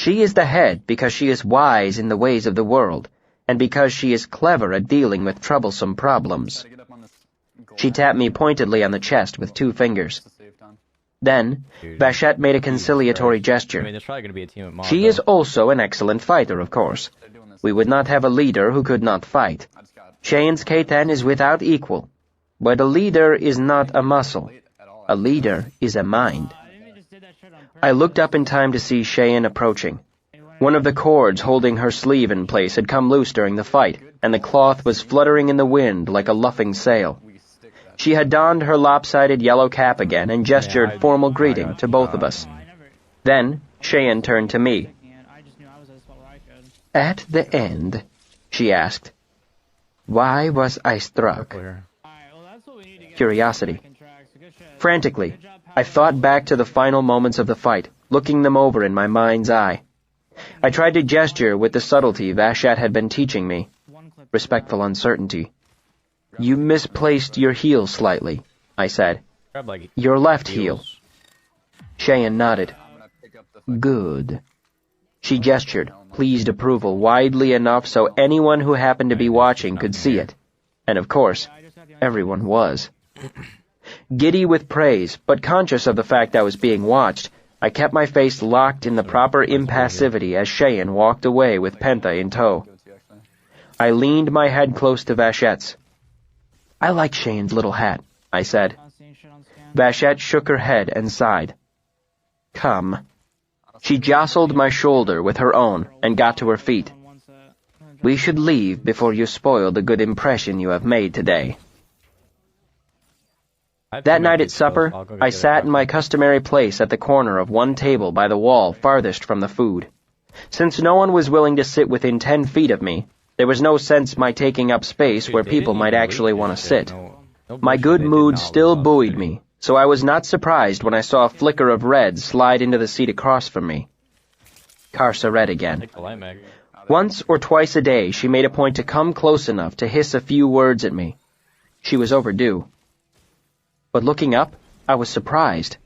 Speaker 1: She is the head because she is wise in the ways of the world, and because she is clever at dealing with troublesome problems. She tapped me pointedly on the chest with 2 fingers. Then, Vashet made a conciliatory gesture.
Speaker 2: There's probably gonna be a team at Mars.
Speaker 1: She is also an excellent fighter, of course. We would not have a leader who could not fight. Cheyenne's K-10 is without equal. But a leader is not a muscle. A leader is a mind. I looked up in time to see Cheyenne approaching. One of the cords holding her sleeve in place had come loose during the fight, and the cloth was fluttering in the wind like a luffing sail. She had donned her lopsided yellow cap again and gestured formal greeting to both of us. Then, Cheyenne turned to me. "At the end," she asked, "why was I struck?" Curiosity. Frantically, I thought back to the final moments of the fight, looking them over in my mind's eye. I tried to gesture with the subtlety Vashat had been teaching me. Respectful uncertainty. "You misplaced your heel slightly," I said. "Your left heel." Cheyenne nodded. "Good." She gestured, pleased approval, widely enough so anyone who happened to be watching could see it. And of course, everyone was. Giddy with praise, but conscious of the fact I was being watched, I kept my face locked in the proper impassivity as Cheyenne walked away with Pentha in tow. I leaned my head close to Vashet's. "I like Cheyenne's little hat," I said. Vashet shook her head and sighed. "Come." She jostled my shoulder with her own and got to her feet. "We should leave before you spoil the good impression you have made today." That night at supper, I sat in my customary place at the corner of one table by the wall farthest from the food. Since no one was willing to sit within 10 feet of me, there was no sense my taking up space where people might actually want to sit. My good mood still buoyed me, so I was not surprised when I saw a flicker of red slide into the seat across from me. Karsa read again. Once or twice a day, she made a point to come close enough to hiss a few words at me. She was overdue. But looking up, I was surprised.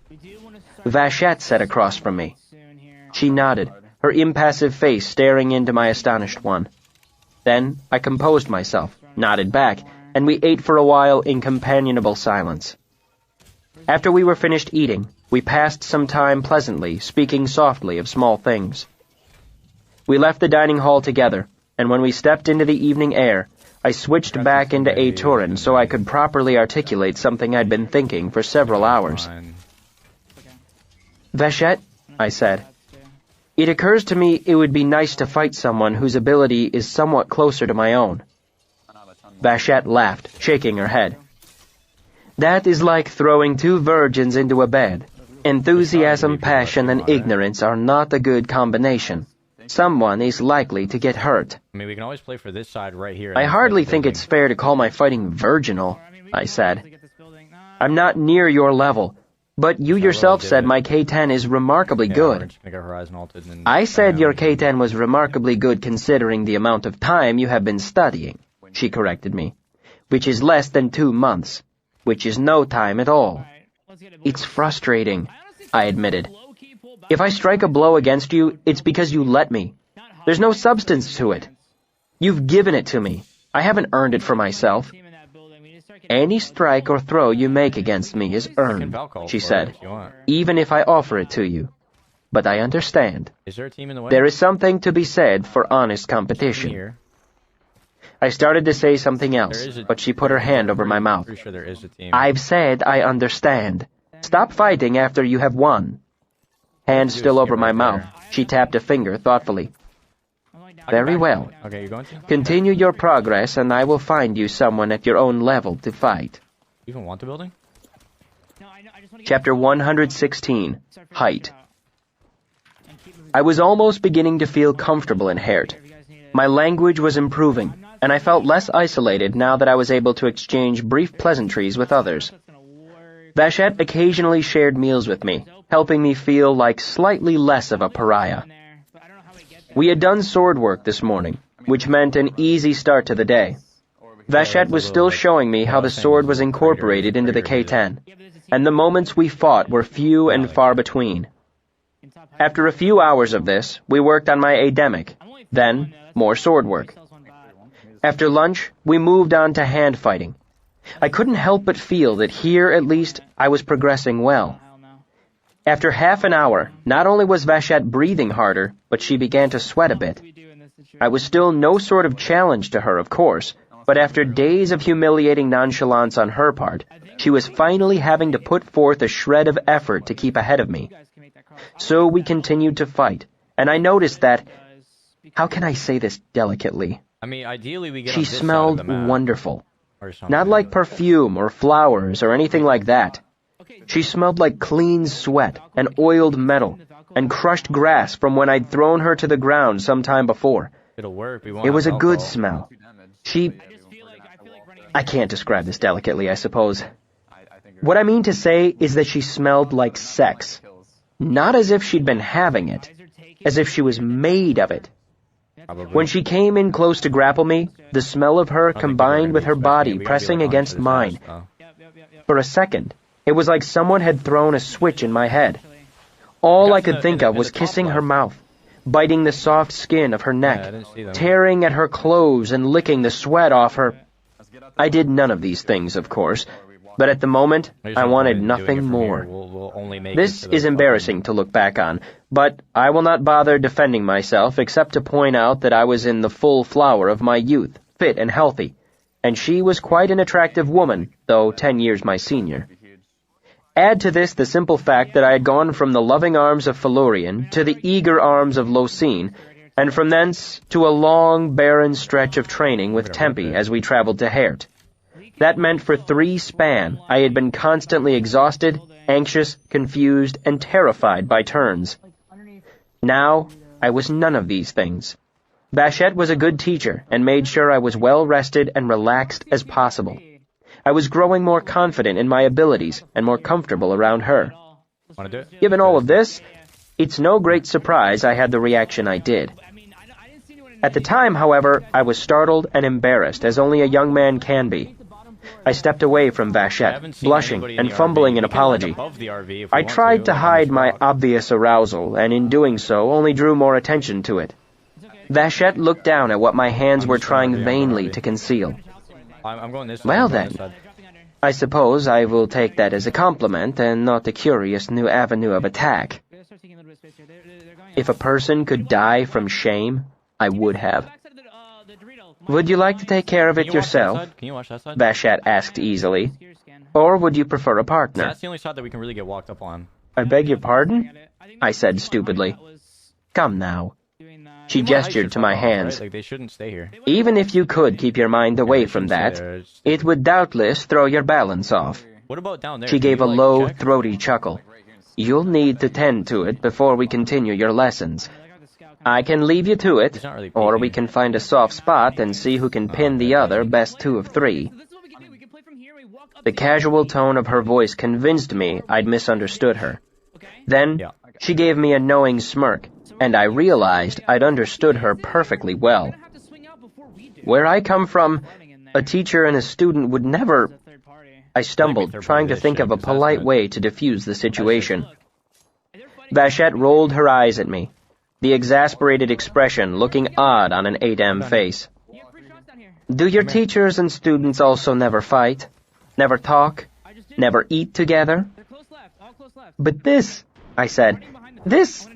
Speaker 1: Vashet sat across from me. She nodded, her impassive face staring into my astonished one. Then I composed myself, nodded back, and we ate for a while in companionable silence. After we were finished eating, we passed some time pleasantly, speaking softly of small things. We left the dining hall together, and when we stepped into the evening air, I switched back into A-Turin so I could properly articulate something I'd been thinking for several hours. "Vashet," I said, "it occurs to me it would be nice to fight someone whose ability is somewhat closer to my own." Vashet laughed, shaking her head. "That is like throwing two virgins into a bed. Enthusiasm, passion, and ignorance are not a good combination. Someone is likely to get hurt."
Speaker 2: I mean, we can always play for this side right here.
Speaker 1: "I hardly think it's fair to call my fighting virginal," I said. "I'm not near your level, but you yourself said my K-10 is remarkably good." "I said your K-10 was remarkably good considering the amount of time you have been studying," she corrected me, "which is less than 2 months, which is no time at all." "It's frustrating," I admitted. "If I strike a blow against you, it's because you let me. There's no substance to it. You've given it to me. I haven't earned it for myself." "Any strike or throw you make against me is earned," she said, "even if I offer it to you. But I understand. There is something to be said for honest competition." I started to say something else, but she put her hand over my mouth. "I've said I understand. Stop fighting after you have won." Hand still over my mouth, she tapped a finger thoughtfully. "Very well.
Speaker 2: Okay, you're going to?
Speaker 1: Continue your progress, and I will find you someone at your own level to fight."
Speaker 2: You even want the building?
Speaker 1: Chapter 116, Height. I was almost beginning to feel comfortable in Hert. My language was improving, and I felt less isolated now that I was able to exchange brief pleasantries with others. Vashet occasionally shared meals with me, helping me feel like slightly less of a pariah. We had done sword work this morning, which meant an easy start to the day. Vashet was still showing me how the sword was incorporated into the K-10, and the moments we fought were few and far between. After a few hours of this, we worked on my Ademic, then more sword work. After lunch, we moved on to hand fighting. I couldn't help but feel that here, at least, I was progressing well. After half an hour, not only was Vashet breathing harder, but she began to sweat a bit. I was still no sort of challenge to her, of course, but after days of humiliating nonchalance on her part, she was finally having to put forth a shred of effort to keep ahead of me. So we continued to fight, and I noticed that, how can I say this delicately,
Speaker 2: I mean, ideally we get
Speaker 1: She
Speaker 2: on this side of
Speaker 1: smelled
Speaker 2: the map
Speaker 1: wonderful.
Speaker 2: or something.
Speaker 1: Not like perfume or flowers or anything like that. She smelled like clean sweat and oiled metal and crushed grass from when I'd thrown her to the ground some time before.
Speaker 2: It'll work. We won't
Speaker 1: It was a
Speaker 2: have
Speaker 1: good
Speaker 2: alcohol.
Speaker 1: smell. I can't describe this delicately, I suppose. What I mean to say is that she smelled like sex. Not as if she'd been having it, as if she was made of it.
Speaker 2: Probably.
Speaker 1: When she came in close to grapple me, the smell of her
Speaker 2: I don't think we're
Speaker 1: combined
Speaker 2: gonna
Speaker 1: with
Speaker 2: be
Speaker 1: her
Speaker 2: expecting it.
Speaker 1: body
Speaker 2: We gotta be,
Speaker 1: pressing
Speaker 2: like, onto
Speaker 1: against
Speaker 2: this
Speaker 1: mine.
Speaker 2: house, though.
Speaker 1: For a second, it was like someone had thrown a switch in my head. All I could think of was kissing her mouth, biting the soft skin of her
Speaker 2: Yeah, I
Speaker 1: neck,
Speaker 2: didn't see them.
Speaker 1: tearing at her clothes and licking the sweat off her. I did none of these things, of course, but at the moment,
Speaker 2: There's
Speaker 1: I
Speaker 2: no
Speaker 1: wanted
Speaker 2: point in doing it
Speaker 1: nothing
Speaker 2: from
Speaker 1: more.
Speaker 2: here. We'll only make
Speaker 1: This
Speaker 2: it to the
Speaker 1: is embarrassing to look back on, but I will not bother defending myself except to point out that I was in the full flower of my youth, fit and healthy, and she was quite an attractive woman, though 10 years my senior. Add to this the simple fact that I had gone from the loving arms of Felurian to the eager arms of Losine, and from thence to a long, barren stretch of training with Tempe as we traveled to Hert. That meant for 3 span, I had been constantly exhausted, anxious, confused, and terrified by turns. Now, I was none of these things. Vachette was a good teacher and made sure I was well rested and relaxed as possible. I was growing more confident in my abilities and more comfortable around her.
Speaker 2: Want to do it?
Speaker 1: Given all of this, it's no great surprise I had the reaction I did. At the time, however, I was startled and embarrassed, as only a young man can be. I stepped away from
Speaker 2: I haven't
Speaker 1: Vachette,
Speaker 2: seen
Speaker 1: blushing
Speaker 2: anybody in
Speaker 1: and
Speaker 2: the
Speaker 1: fumbling
Speaker 2: RV.
Speaker 1: an
Speaker 2: We can, like,
Speaker 1: apology.
Speaker 2: above the RV if we
Speaker 1: I
Speaker 2: want
Speaker 1: tried to
Speaker 2: like, on
Speaker 1: hide
Speaker 2: this
Speaker 1: my
Speaker 2: rock.
Speaker 1: obvious arousal, and in doing so only drew more attention to it. Vachette looked down at what my hands were trying vainly to conceal.
Speaker 2: I'm going this side.
Speaker 1: Well
Speaker 2: I'm going this
Speaker 1: then.
Speaker 2: side.
Speaker 1: I suppose I will take that as a compliment and not a curious new avenue of attack. If a person could die from shame, I would have. Would you like to take care of
Speaker 2: Can
Speaker 1: it
Speaker 2: you watch that
Speaker 1: yourself?
Speaker 2: side? Can you watch that side?
Speaker 1: Vachette asked easily. Or would you prefer a partner?
Speaker 2: That's the only side that we can really get walked up on.
Speaker 1: I beg your pardon? I said stupidly. Come now. She gestured to my hands.
Speaker 2: Right? Like, they shouldn't stay here.
Speaker 1: Even if you could keep your mind away
Speaker 2: they
Speaker 1: from
Speaker 2: shouldn't stay
Speaker 1: that,
Speaker 2: there. It's-
Speaker 1: it would doubtless throw your balance off.
Speaker 2: What about down there?
Speaker 1: She
Speaker 2: Can
Speaker 1: gave
Speaker 2: you,
Speaker 1: a
Speaker 2: like,
Speaker 1: low,
Speaker 2: check?
Speaker 1: throaty chuckle. You'll need to tend to it before we continue your lessons. I can leave you to it,
Speaker 2: He's not really
Speaker 1: or we
Speaker 2: peeking.
Speaker 1: can find a soft spot and see who can pin the other best 2 of 3. The casual tone of her voice convinced me I'd misunderstood her. Then,
Speaker 2: Yeah.
Speaker 1: she gave me a knowing smirk, and I realized I'd understood her perfectly well. Where I come from, a teacher and a student would never... I stumbled, trying to think of a polite way to diffuse the situation. Vachette rolled her eyes at me, the exasperated expression looking odd on an 8M face. Do your teachers and students also never fight? Never talk? Never eat together? But this, I said, this...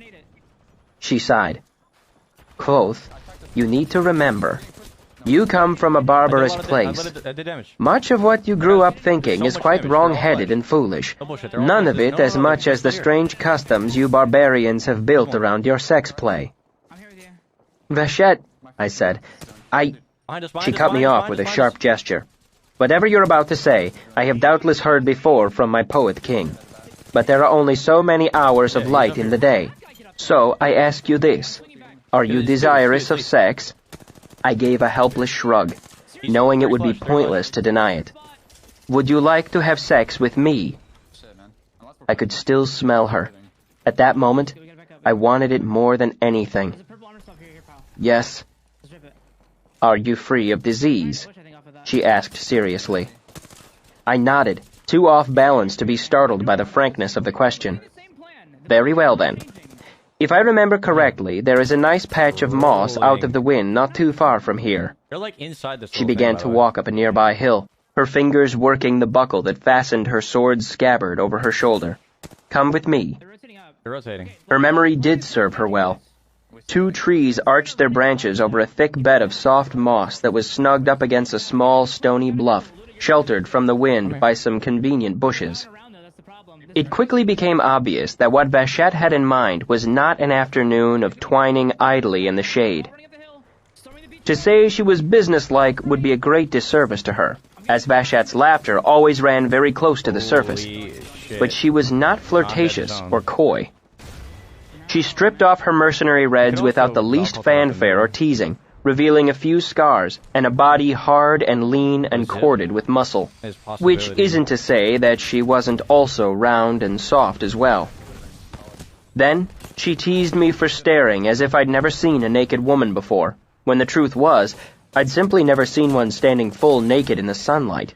Speaker 1: She sighed. Quoth, you need to remember, you come from a barbarous place.
Speaker 2: I did damage.
Speaker 1: Much of what you grew up thinking is quite wrong-headed and foolish. None of it as much as the strange customs you barbarians have built around your sex play. Vachette, I said, She cut me off with a sharp gesture. Whatever you're about to say, I have doubtless heard before from my poet king. But there are only so many hours of light in the day. So I ask you this. Are you desirous of sex? I gave a helpless shrug, knowing it would be pointless to deny it. Would you like to have sex with me? I could still smell her. At that moment, I wanted it more than anything. Yes. Are you free of disease? She asked seriously. I nodded, too off balance to be startled by the frankness of the question. Very well then. If I remember correctly, there is a nice patch of moss out of the wind not too far from here.
Speaker 2: They're like inside this.
Speaker 1: She began to walk up a nearby hill, her fingers working the buckle that fastened her sword's scabbard over her shoulder. Come with me.
Speaker 2: They're rotating.
Speaker 1: Her memory did serve her well. 2 trees arched their branches over a thick bed of soft moss that was snugged up against a small stony bluff, sheltered from the wind by some convenient bushes. It quickly became obvious that what Vachette had in mind was not an afternoon of twining idly in the shade. To say she was businesslike would be a great disservice to her, as Vashet's laughter always ran very close to the surface.
Speaker 2: Holy shit.
Speaker 1: But she was not flirtatious or coy. She stripped off her mercenary reds without the least fanfare or teasing, revealing a few scars and a body hard and lean and corded with muscle, which isn't to say that she wasn't also round and soft as well. Then she teased me for staring as if I'd never seen a naked woman before, when the truth was, I'd simply never seen one standing full naked in the sunlight.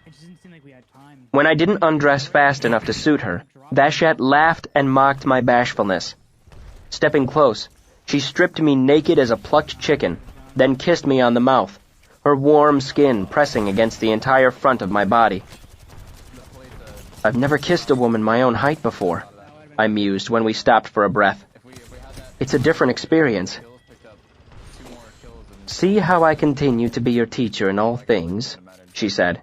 Speaker 1: When I didn't undress fast enough to suit her, Vashet laughed and mocked my bashfulness. Stepping close, she stripped me naked as a plucked chicken, then kissed me on the mouth, her warm skin pressing against the entire front of my body. I've never kissed a woman my own height before, I mused when we stopped for a breath. It's a different experience. See how I continue to be your teacher in all things, she said.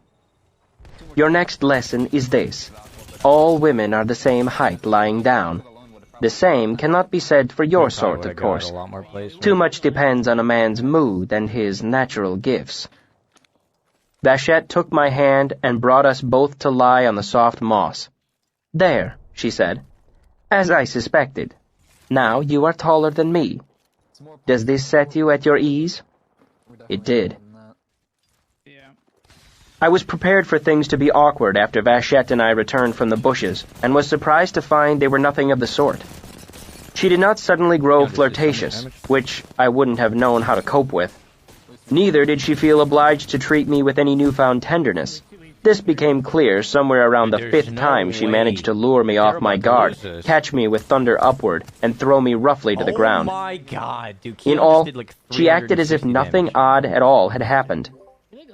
Speaker 1: Your next lesson is this. All women are the same height lying down. The same cannot be said for your sort, of course. Too much depends on a man's mood and his natural gifts. Vashet took my hand and brought us both to lie on the soft moss. There, she said. As I suspected. Now you are taller than me. Does this set you at your ease? It did. I was prepared for things to be awkward after Vashet and I returned from the bushes, and was surprised to find they were nothing of the sort. She did not suddenly grow flirtatious, which I wouldn't have known how to cope with. Neither did she feel obliged to treat me with any newfound tenderness. This became clear somewhere around the fifth time she managed to lure me off my guard, catch me with thunder upward, and throw me roughly to the ground.
Speaker 2: Oh my god, dude.
Speaker 1: In all, she acted as if nothing odd at all had happened,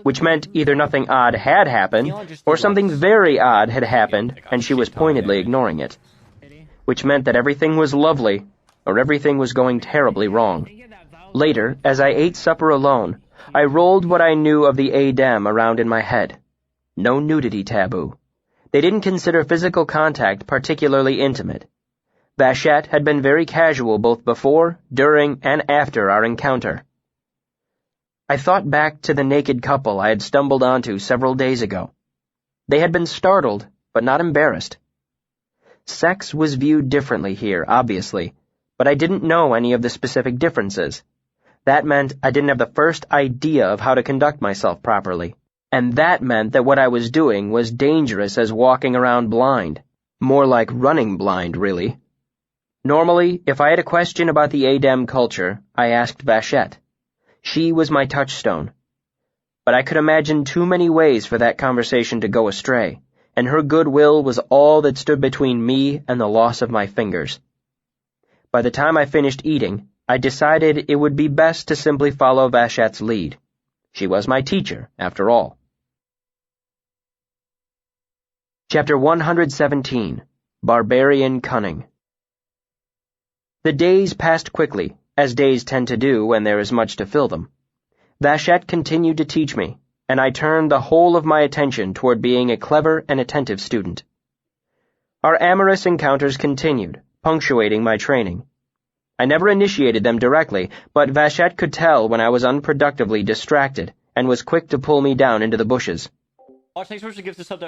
Speaker 1: which meant either nothing odd had happened, or something very odd had happened, and she was pointedly ignoring it. Which meant that everything was lovely, or everything was going terribly wrong. Later, as I ate supper alone, I rolled what I knew of the Adem around in my head. No nudity taboo. They didn't consider physical contact particularly intimate. Vashet had been very casual both before, during, and after our encounter. I thought back to the naked couple I had stumbled onto several days ago. They had been startled, but not embarrassed. Sex was viewed differently here, obviously, but I didn't know any of the specific differences. That meant I didn't have the first idea of how to conduct myself properly. And that meant that what I was doing was dangerous as walking around blind. More like running blind, really. Normally, if I had a question about the Adem culture, I asked Vashet. She was my touchstone. But I could imagine too many ways for that conversation to go astray, and her goodwill was all that stood between me and the loss of my fingers. By the time I finished eating, I decided it would be best to simply follow Vashet's lead. She was my teacher, after all. Chapter 117, Barbarian Cunning. The days passed quickly, as days tend to do when there is much to fill them. Vashet continued to teach me, and I turned the whole of my attention toward being a clever and attentive student. Our amorous encounters continued, punctuating my training. I never initiated them directly, but Vashet could tell when I was unproductively distracted, and was quick to pull me down into the bushes.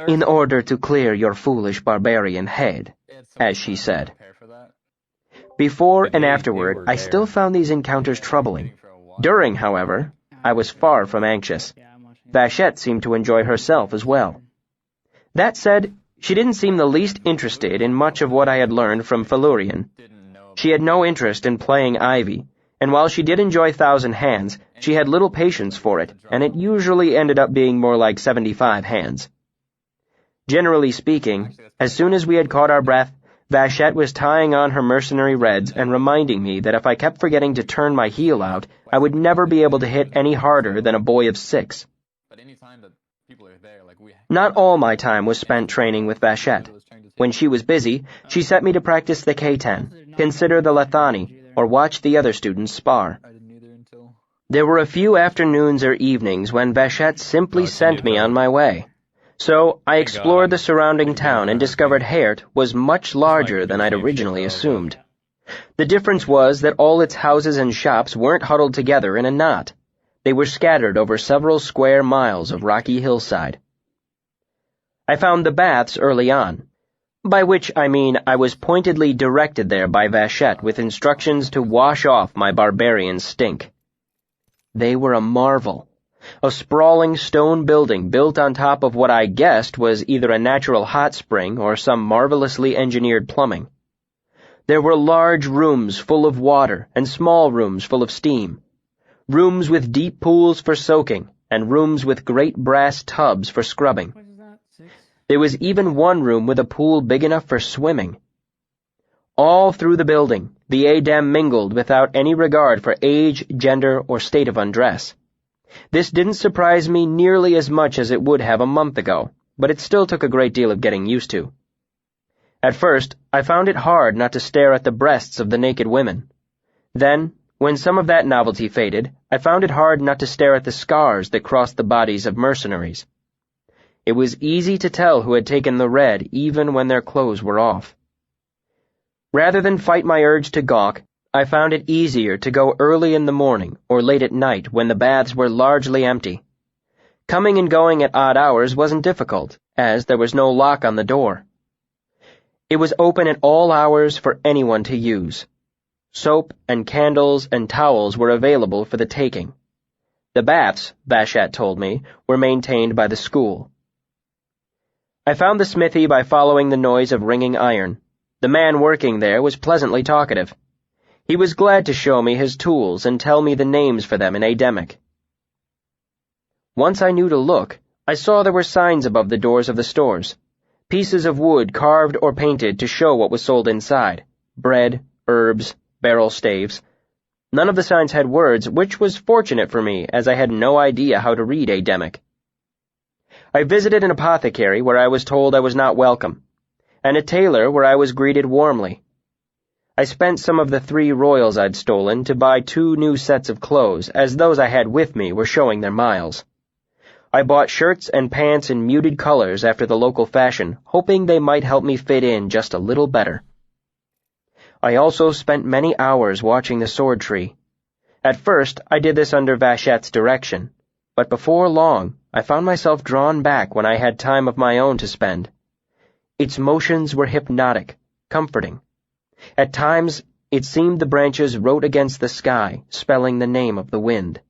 Speaker 1: In order to clear your foolish barbarian head, as she said. Before and afterward, I still found these encounters troubling. During, however, I was far from anxious. Vashet seemed to enjoy herself as well. That said, she didn't seem the least interested in much of what I had learned from Felurian. She had no interest in playing Ivy, and while she did enjoy Thousand Hands, she had little patience for it, and it usually ended up being more like 75 hands. Generally speaking, as soon as we had caught our breath, Vashet was tying on her mercenary reds and reminding me that if I kept forgetting to turn my heel out, I would never be able to hit any harder than a boy of 6. Not all my time was spent training with Vashet. When she was busy, she set me to practice the K-10, consider the Lathani, or watch the other students spar. There were a few afternoons or evenings when Vashet simply sent me on my way. So I explored the surrounding town and discovered Haert was much larger than I'd originally assumed. The difference was that all its houses and shops weren't huddled together in a knot, They were scattered over several square miles of rocky hillside. I found the baths early on, by which I mean I was pointedly directed there by Vachette with instructions to wash off my barbarian stink. They were a marvel. A sprawling stone building built on top of what I guessed was either a natural hot spring or some marvelously engineered plumbing. There were large rooms full of water and small rooms full of steam, rooms with deep pools for soaking, and rooms with great brass tubs for scrubbing. There was even one room with a pool big enough for swimming. All through the building, the Edam mingled without any regard for age, gender, or state of undress. This didn't surprise me nearly as much as it would have a month ago, but it still took a great deal of getting used to. At first, I found it hard not to stare at the breasts of the naked women. Then, when some of that novelty faded, I found it hard not to stare at the scars that crossed the bodies of mercenaries. It was easy to tell who had taken the red even when their clothes were off. Rather than fight my urge to gawk, I found it easier to go early in the morning or late at night when the baths were largely empty. Coming and going at odd hours wasn't difficult, as there was no lock on the door. It was open at all hours for anyone to use. Soap and candles and towels were available for the taking. The baths, Vachette told me, were maintained by the school. I found the smithy by following the noise of ringing iron. The man working there was pleasantly talkative. He was glad to show me his tools and tell me the names for them in Ademic. Once I knew to look, I saw there were signs above the doors of the stores, pieces of wood carved or painted to show what was sold inside: bread, herbs, barrel staves. None of the signs had words, which was fortunate for me, as I had no idea how to read Ademic. I visited an apothecary where I was told I was not welcome, and a tailor where I was greeted warmly. I spent some of the 3 royals I'd stolen to buy 2 new sets of clothes, as those I had with me were showing their miles. I bought shirts and pants in muted colors after the local fashion, hoping they might help me fit in just a little better. I also spent many hours watching the sword tree. At first, I did this under Vachette's direction, but before long, I found myself drawn back when I had time of my own to spend. Its motions were hypnotic, comforting. At times, it seemed the branches wrote against the sky, spelling the name of the wind.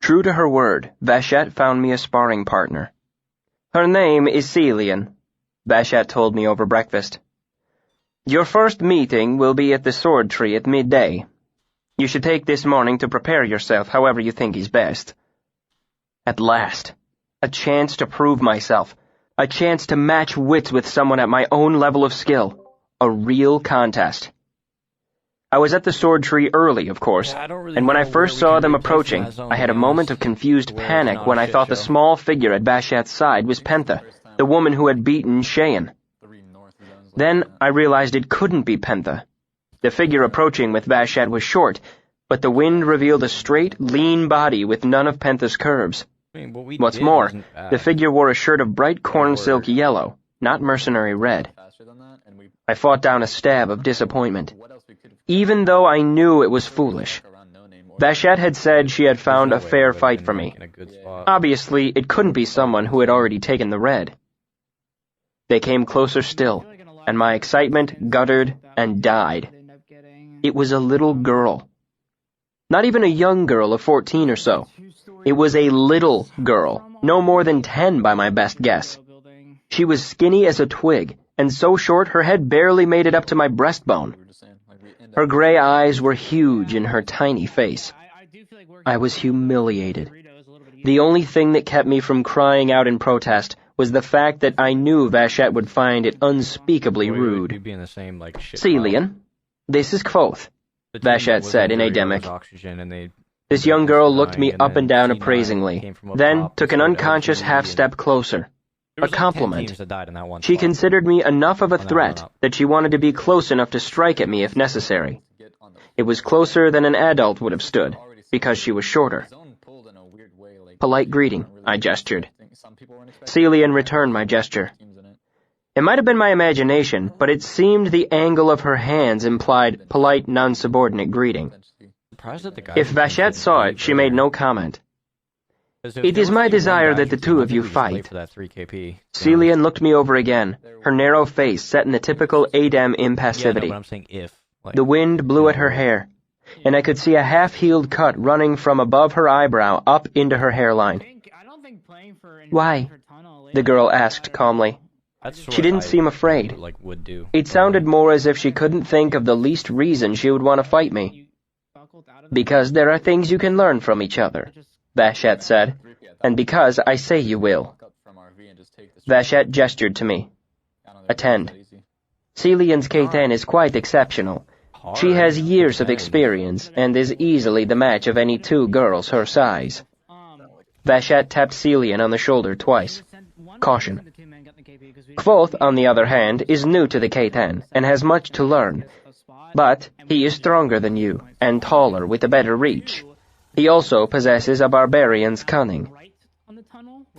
Speaker 1: True to her word, Vachette found me a sparring partner. Her name is Celian, Vachette told me over breakfast. Your first meeting will be at the sword tree at midday. You should take this morning to prepare yourself however you think is best. At last, a chance to prove myself. A chance to match wits with someone at my own level of skill. A real contest. I was at the sword tree early, of course, and when I first saw them approaching, I had a moment of confused panic when I thought the small figure at Vachette's side was Pentha, the woman who had beaten Cheyenne. Then I realized it couldn't be Pentha. The figure approaching with Vachette was short, but the wind revealed a straight, lean body with none of Pentha's curves. What's more, the figure wore a shirt of bright corn silk yellow, not mercenary red. I fought down a stab of disappointment, even though I knew it was foolish. Vachette had said she had found a fair fight for me. Obviously, it couldn't be someone who had already taken the red. They came closer still, and my excitement guttered and died. It was a little girl. Not even a young girl of 14 or so. It was a little girl, no more than 10 by my best guess. She was skinny as a twig, and so short her head barely made it up to my breastbone. Her gray eyes were huge in her tiny face. I was humiliated. The only thing that kept me from crying out in protest was the fact that I knew Vachette would find it unspeakably rude. Celian, this is Kvothe, Vachette said in Ademic. This young girl looked me up and down appraisingly, then took an unconscious half-step closer. A compliment. She considered me enough of a threat that she wanted to be close enough to strike at me if necessary. It was closer than an adult would have stood, because she was shorter. Polite greeting, I gestured. Celian returned my gesture. It might have been my imagination, but it seemed the angle of her hands implied polite, non-subordinate greeting.
Speaker 2: surprised that the guy.
Speaker 1: If Vachette saw it, she made no comment. It is my desire that the two of you fight.
Speaker 2: For that 3 KP.
Speaker 1: Celian looked me over again, her narrow face set in the typical Adem impassivity.
Speaker 2: Yeah, no, but I'm saying if. Like,
Speaker 1: The wind blew at her hair, and I could see a half-healed cut running from above her eyebrow up into her hairline. Why? The girl asked calmly.
Speaker 2: that's
Speaker 1: She didn't seem afraid.
Speaker 2: Like would do.
Speaker 1: It sounded more as if she couldn't think of the least reason she would want to fight me. Because there are things you can learn from each other, Vachette said, and because I say you will. Vachette gestured to me. Attend. Celian's Keiten is quite exceptional. She has years of experience and is easily the match of any 2 girls her size. Vachette tapped Celian on the shoulder twice. Caution. Kvothe, on the other hand, is new to the Keiten and has much to learn. But he is stronger than you, and taller with a better reach. He also possesses a barbarian's cunning.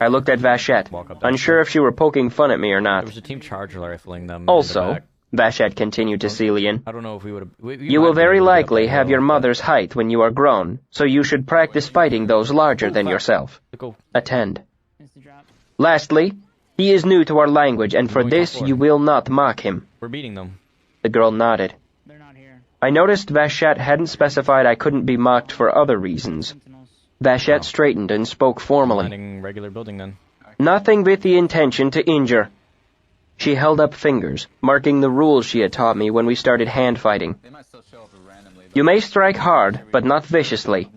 Speaker 1: I looked at Vachette, unsure if she were poking fun at me or
Speaker 2: There
Speaker 1: not.
Speaker 2: was a team charger rifling them. in
Speaker 1: Also,
Speaker 2: the back.
Speaker 1: Vachette continued to Celian,
Speaker 2: I don't know if we would have.
Speaker 1: you will very likely have your mother's height when you are grown, so you should practice fighting those larger than yourself.
Speaker 2: Go.
Speaker 1: Attend. Lastly, he is new to our language, and for this you will not mock him.
Speaker 2: We're beating them.
Speaker 1: The girl nodded. I noticed Vachette hadn't specified I couldn't be mocked for other reasons. Vachette straightened and spoke formally.
Speaker 2: Finding regular building then.
Speaker 1: Nothing with the intention to injure. She held up fingers, marking the rules she had taught me when we started hand fighting. You may strike hard, but not viciously.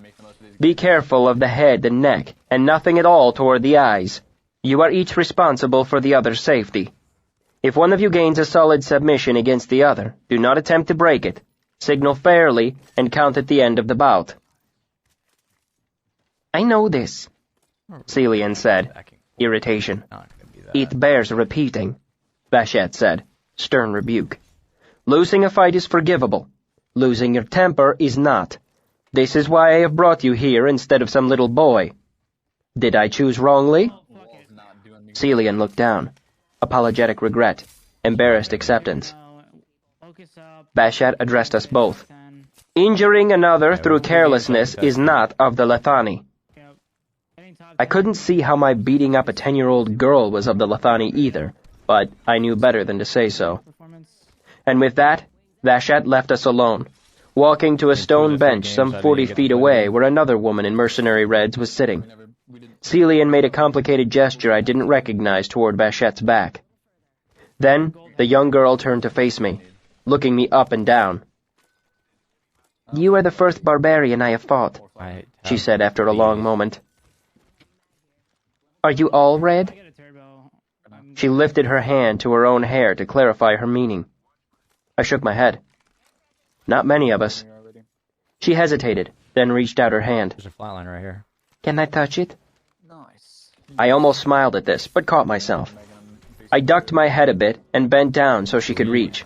Speaker 1: Be careful of the head and neck, and nothing at all toward the eyes. You are each responsible for the other's safety. If one of you gains a solid submission against the other, do not attempt to break it. Signal fairly, and count at the end of the bout. I know this, Celian said, irritation.
Speaker 2: Not gonna be that.
Speaker 1: It bears repeating, Vachette said, stern rebuke. Losing a fight is forgivable. Losing your temper is not. This is why I have brought you here instead of some little boy. Did I choose wrongly? Celian looked down. Apologetic regret. Embarrassed acceptance. Vachette addressed us both. Injuring another through carelessness is not of the Lethani. I couldn't see how my beating up a 10-year-old girl was of the Lethani either, but I knew better than to say so. And with that, Vachette left us alone, walking to a stone bench some 40 feet away where another woman in mercenary reds was sitting. Celian made a complicated gesture I didn't recognize toward Vachette's back. Then, the young girl turned to face me, looking me up and down. You are the first barbarian I have fought, she said after a long moment. Are you all red? She lifted her hand to her own hair to clarify her meaning. I shook my head. Not many of us. She hesitated, then reached out her hand.
Speaker 2: There's a flatline right here.
Speaker 1: Can I touch it? I almost smiled at this, but caught myself. I ducked my head a bit and bent down so she could reach.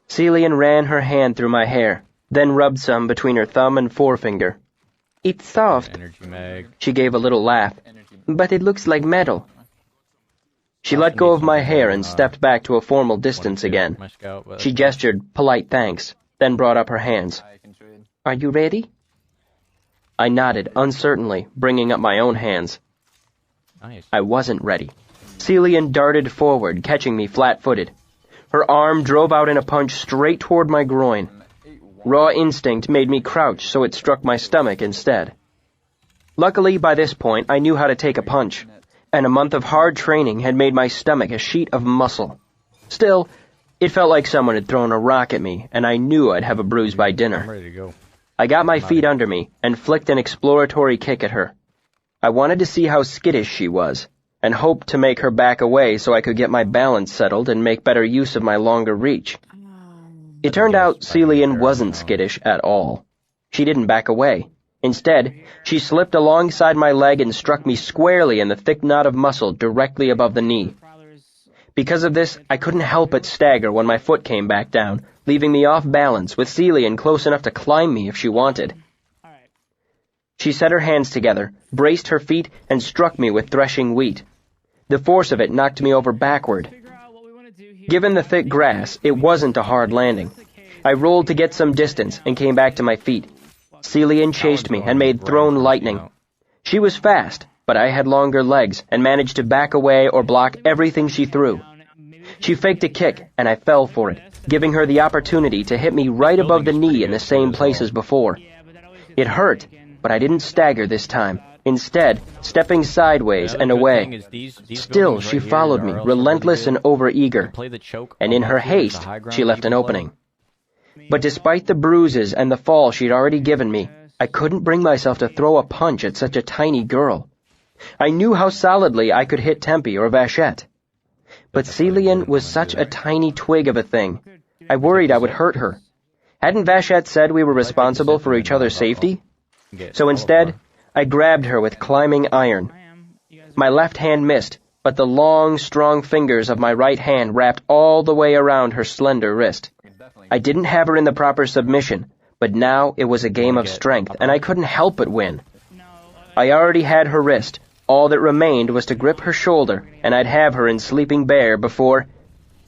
Speaker 1: Celian ran her hand through my hair, then rubbed some between her thumb and forefinger. It's soft,
Speaker 2: Energy mag.
Speaker 1: she gave a little laugh, but it looks like metal. She let go of my hair and stepped back to a formal distance again.
Speaker 2: My scout, but
Speaker 1: She gestured polite thanks, then brought up her hands. Are you ready? I nodded uncertainly, bringing up my own hands.
Speaker 2: nice.
Speaker 1: I wasn't ready. Celian darted forward, catching me flat-footed. Her arm drove out in a punch straight toward my groin. Raw instinct made me crouch so it struck my stomach instead. Luckily, by this point, I knew how to take a punch, and a month of hard training had made my stomach a sheet of muscle. Still, it felt like someone had thrown a rock at me, and I knew I'd have a bruise by
Speaker 2: I'm
Speaker 1: dinner.
Speaker 2: ready to go.
Speaker 1: I got my feet under me and flicked an exploratory kick at her. I wanted to see how skittish she was, and hoped to make her back away so I could get my balance settled and make better use of my longer reach. It turned out Celian wasn't skittish at all. She didn't back away. Instead, she slipped alongside my leg and struck me squarely in the thick knot of muscle directly above the knee. Because of this, I couldn't help but stagger when my foot came back down, leaving me off balance with Celian close enough to climb me if she wanted. She set her hands together, braced her feet, and struck me with threshing wheat. The force of it knocked me over backward. Given the thick grass, it wasn't a hard landing. I rolled to get some distance and came back to my feet. Celian chased me and made thrown lightning. She was fast, but I had longer legs and managed to back away or block everything she threw. She faked a kick, and I fell for it, giving her the opportunity to hit me right above the knee in the same place as before. It hurt, but I didn't stagger this time, instead stepping sideways and away. Still, she followed me, relentless and overeager, and in her haste, she left an opening. But despite the bruises and the fall she'd already given me, I couldn't bring myself to throw a punch at such a tiny girl. I knew how solidly I could hit Tempe or Vachette. But Celian was such a tiny twig of a thing. I worried I would hurt her. Hadn't Vachette said we were responsible for each other's safety? So instead, I grabbed her with climbing iron. My left hand missed, but the long, strong fingers of my right hand wrapped all the way around her slender wrist. I didn't have her in the proper submission, but now it was a game of strength, and I couldn't help but win. I already had her wrist. All that remained was to grip her shoulder, and I'd have her in Sleeping Bear before...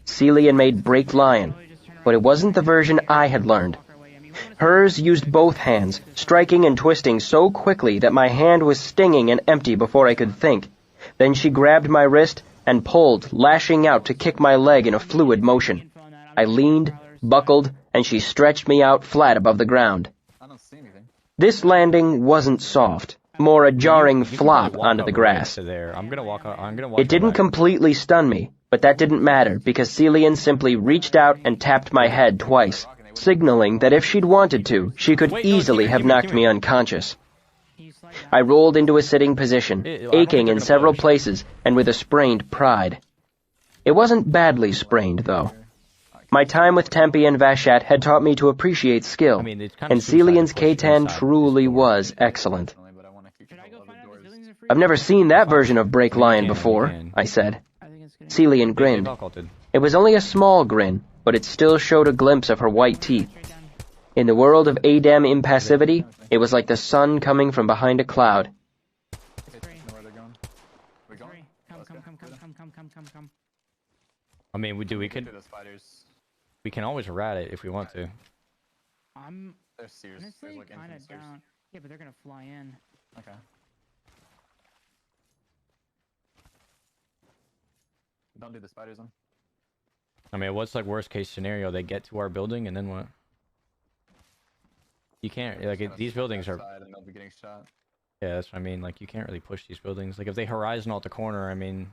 Speaker 1: Celian made Break Lion, but it wasn't the version I had learned. Hers used both hands, striking and twisting so quickly that my hand was stinging and empty before I could think. Then she grabbed my wrist and pulled, lashing out to kick my leg in a fluid motion. I leaned, buckled, and she stretched me out flat above the ground. This landing wasn't soft, more a jarring flop onto the grass. It didn't completely stun me, but that didn't matter because Celian simply reached out and tapped my head twice, signaling that if she'd wanted to, she could easily have knocked me unconscious. I rolled into a sitting position, aching in several places and with a sprained pride. It wasn't badly sprained, though. My time with Tempe and Vachette had taught me to appreciate skill, and Celian's K-10 truly was excellent. I've never seen that version of Break Lion before, I said. Celian grinned. It was only a small grin, but it still showed a glimpse of her white teeth. In the world of Adem impassivity, it was like the sun coming from behind a cloud.
Speaker 2: I mean, we can always rat it if we want to.
Speaker 3: I'm honestly kind of down. Yeah, but they're gonna fly in.
Speaker 4: Okay. Don't do the spiders then.
Speaker 2: I mean, what's like worst case scenario? They get to our building and then what? You can't these buildings are.
Speaker 4: And they'll be getting shot.
Speaker 2: Yeah, that's what I mean. Like you can't really push these buildings. Like if they horizon out the corner, I mean.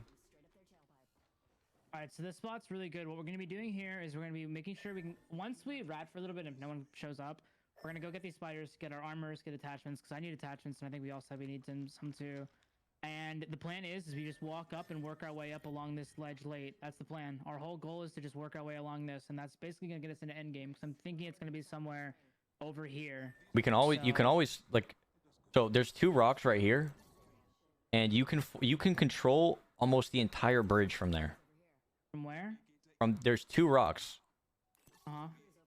Speaker 3: Alright, so this spot's really good. What we're going to be doing here is we're going to be making sure we can... Once we rat for a little bit, if no one shows up, we're going to go get these spiders, get our armors, get attachments, because I need attachments, and I think we also need some too. And the plan is we just walk up and work our way up along this ledge late. That's the plan. Our whole goal is to just work our way along this, and that's basically going to get us into endgame, because I'm thinking it's going to be somewhere over here.
Speaker 2: We can always... You can always, like... So, there's 2 rocks right here, and you can control almost the entire bridge from there.
Speaker 3: From where?
Speaker 2: There's 2 rocks.
Speaker 3: Uh-huh.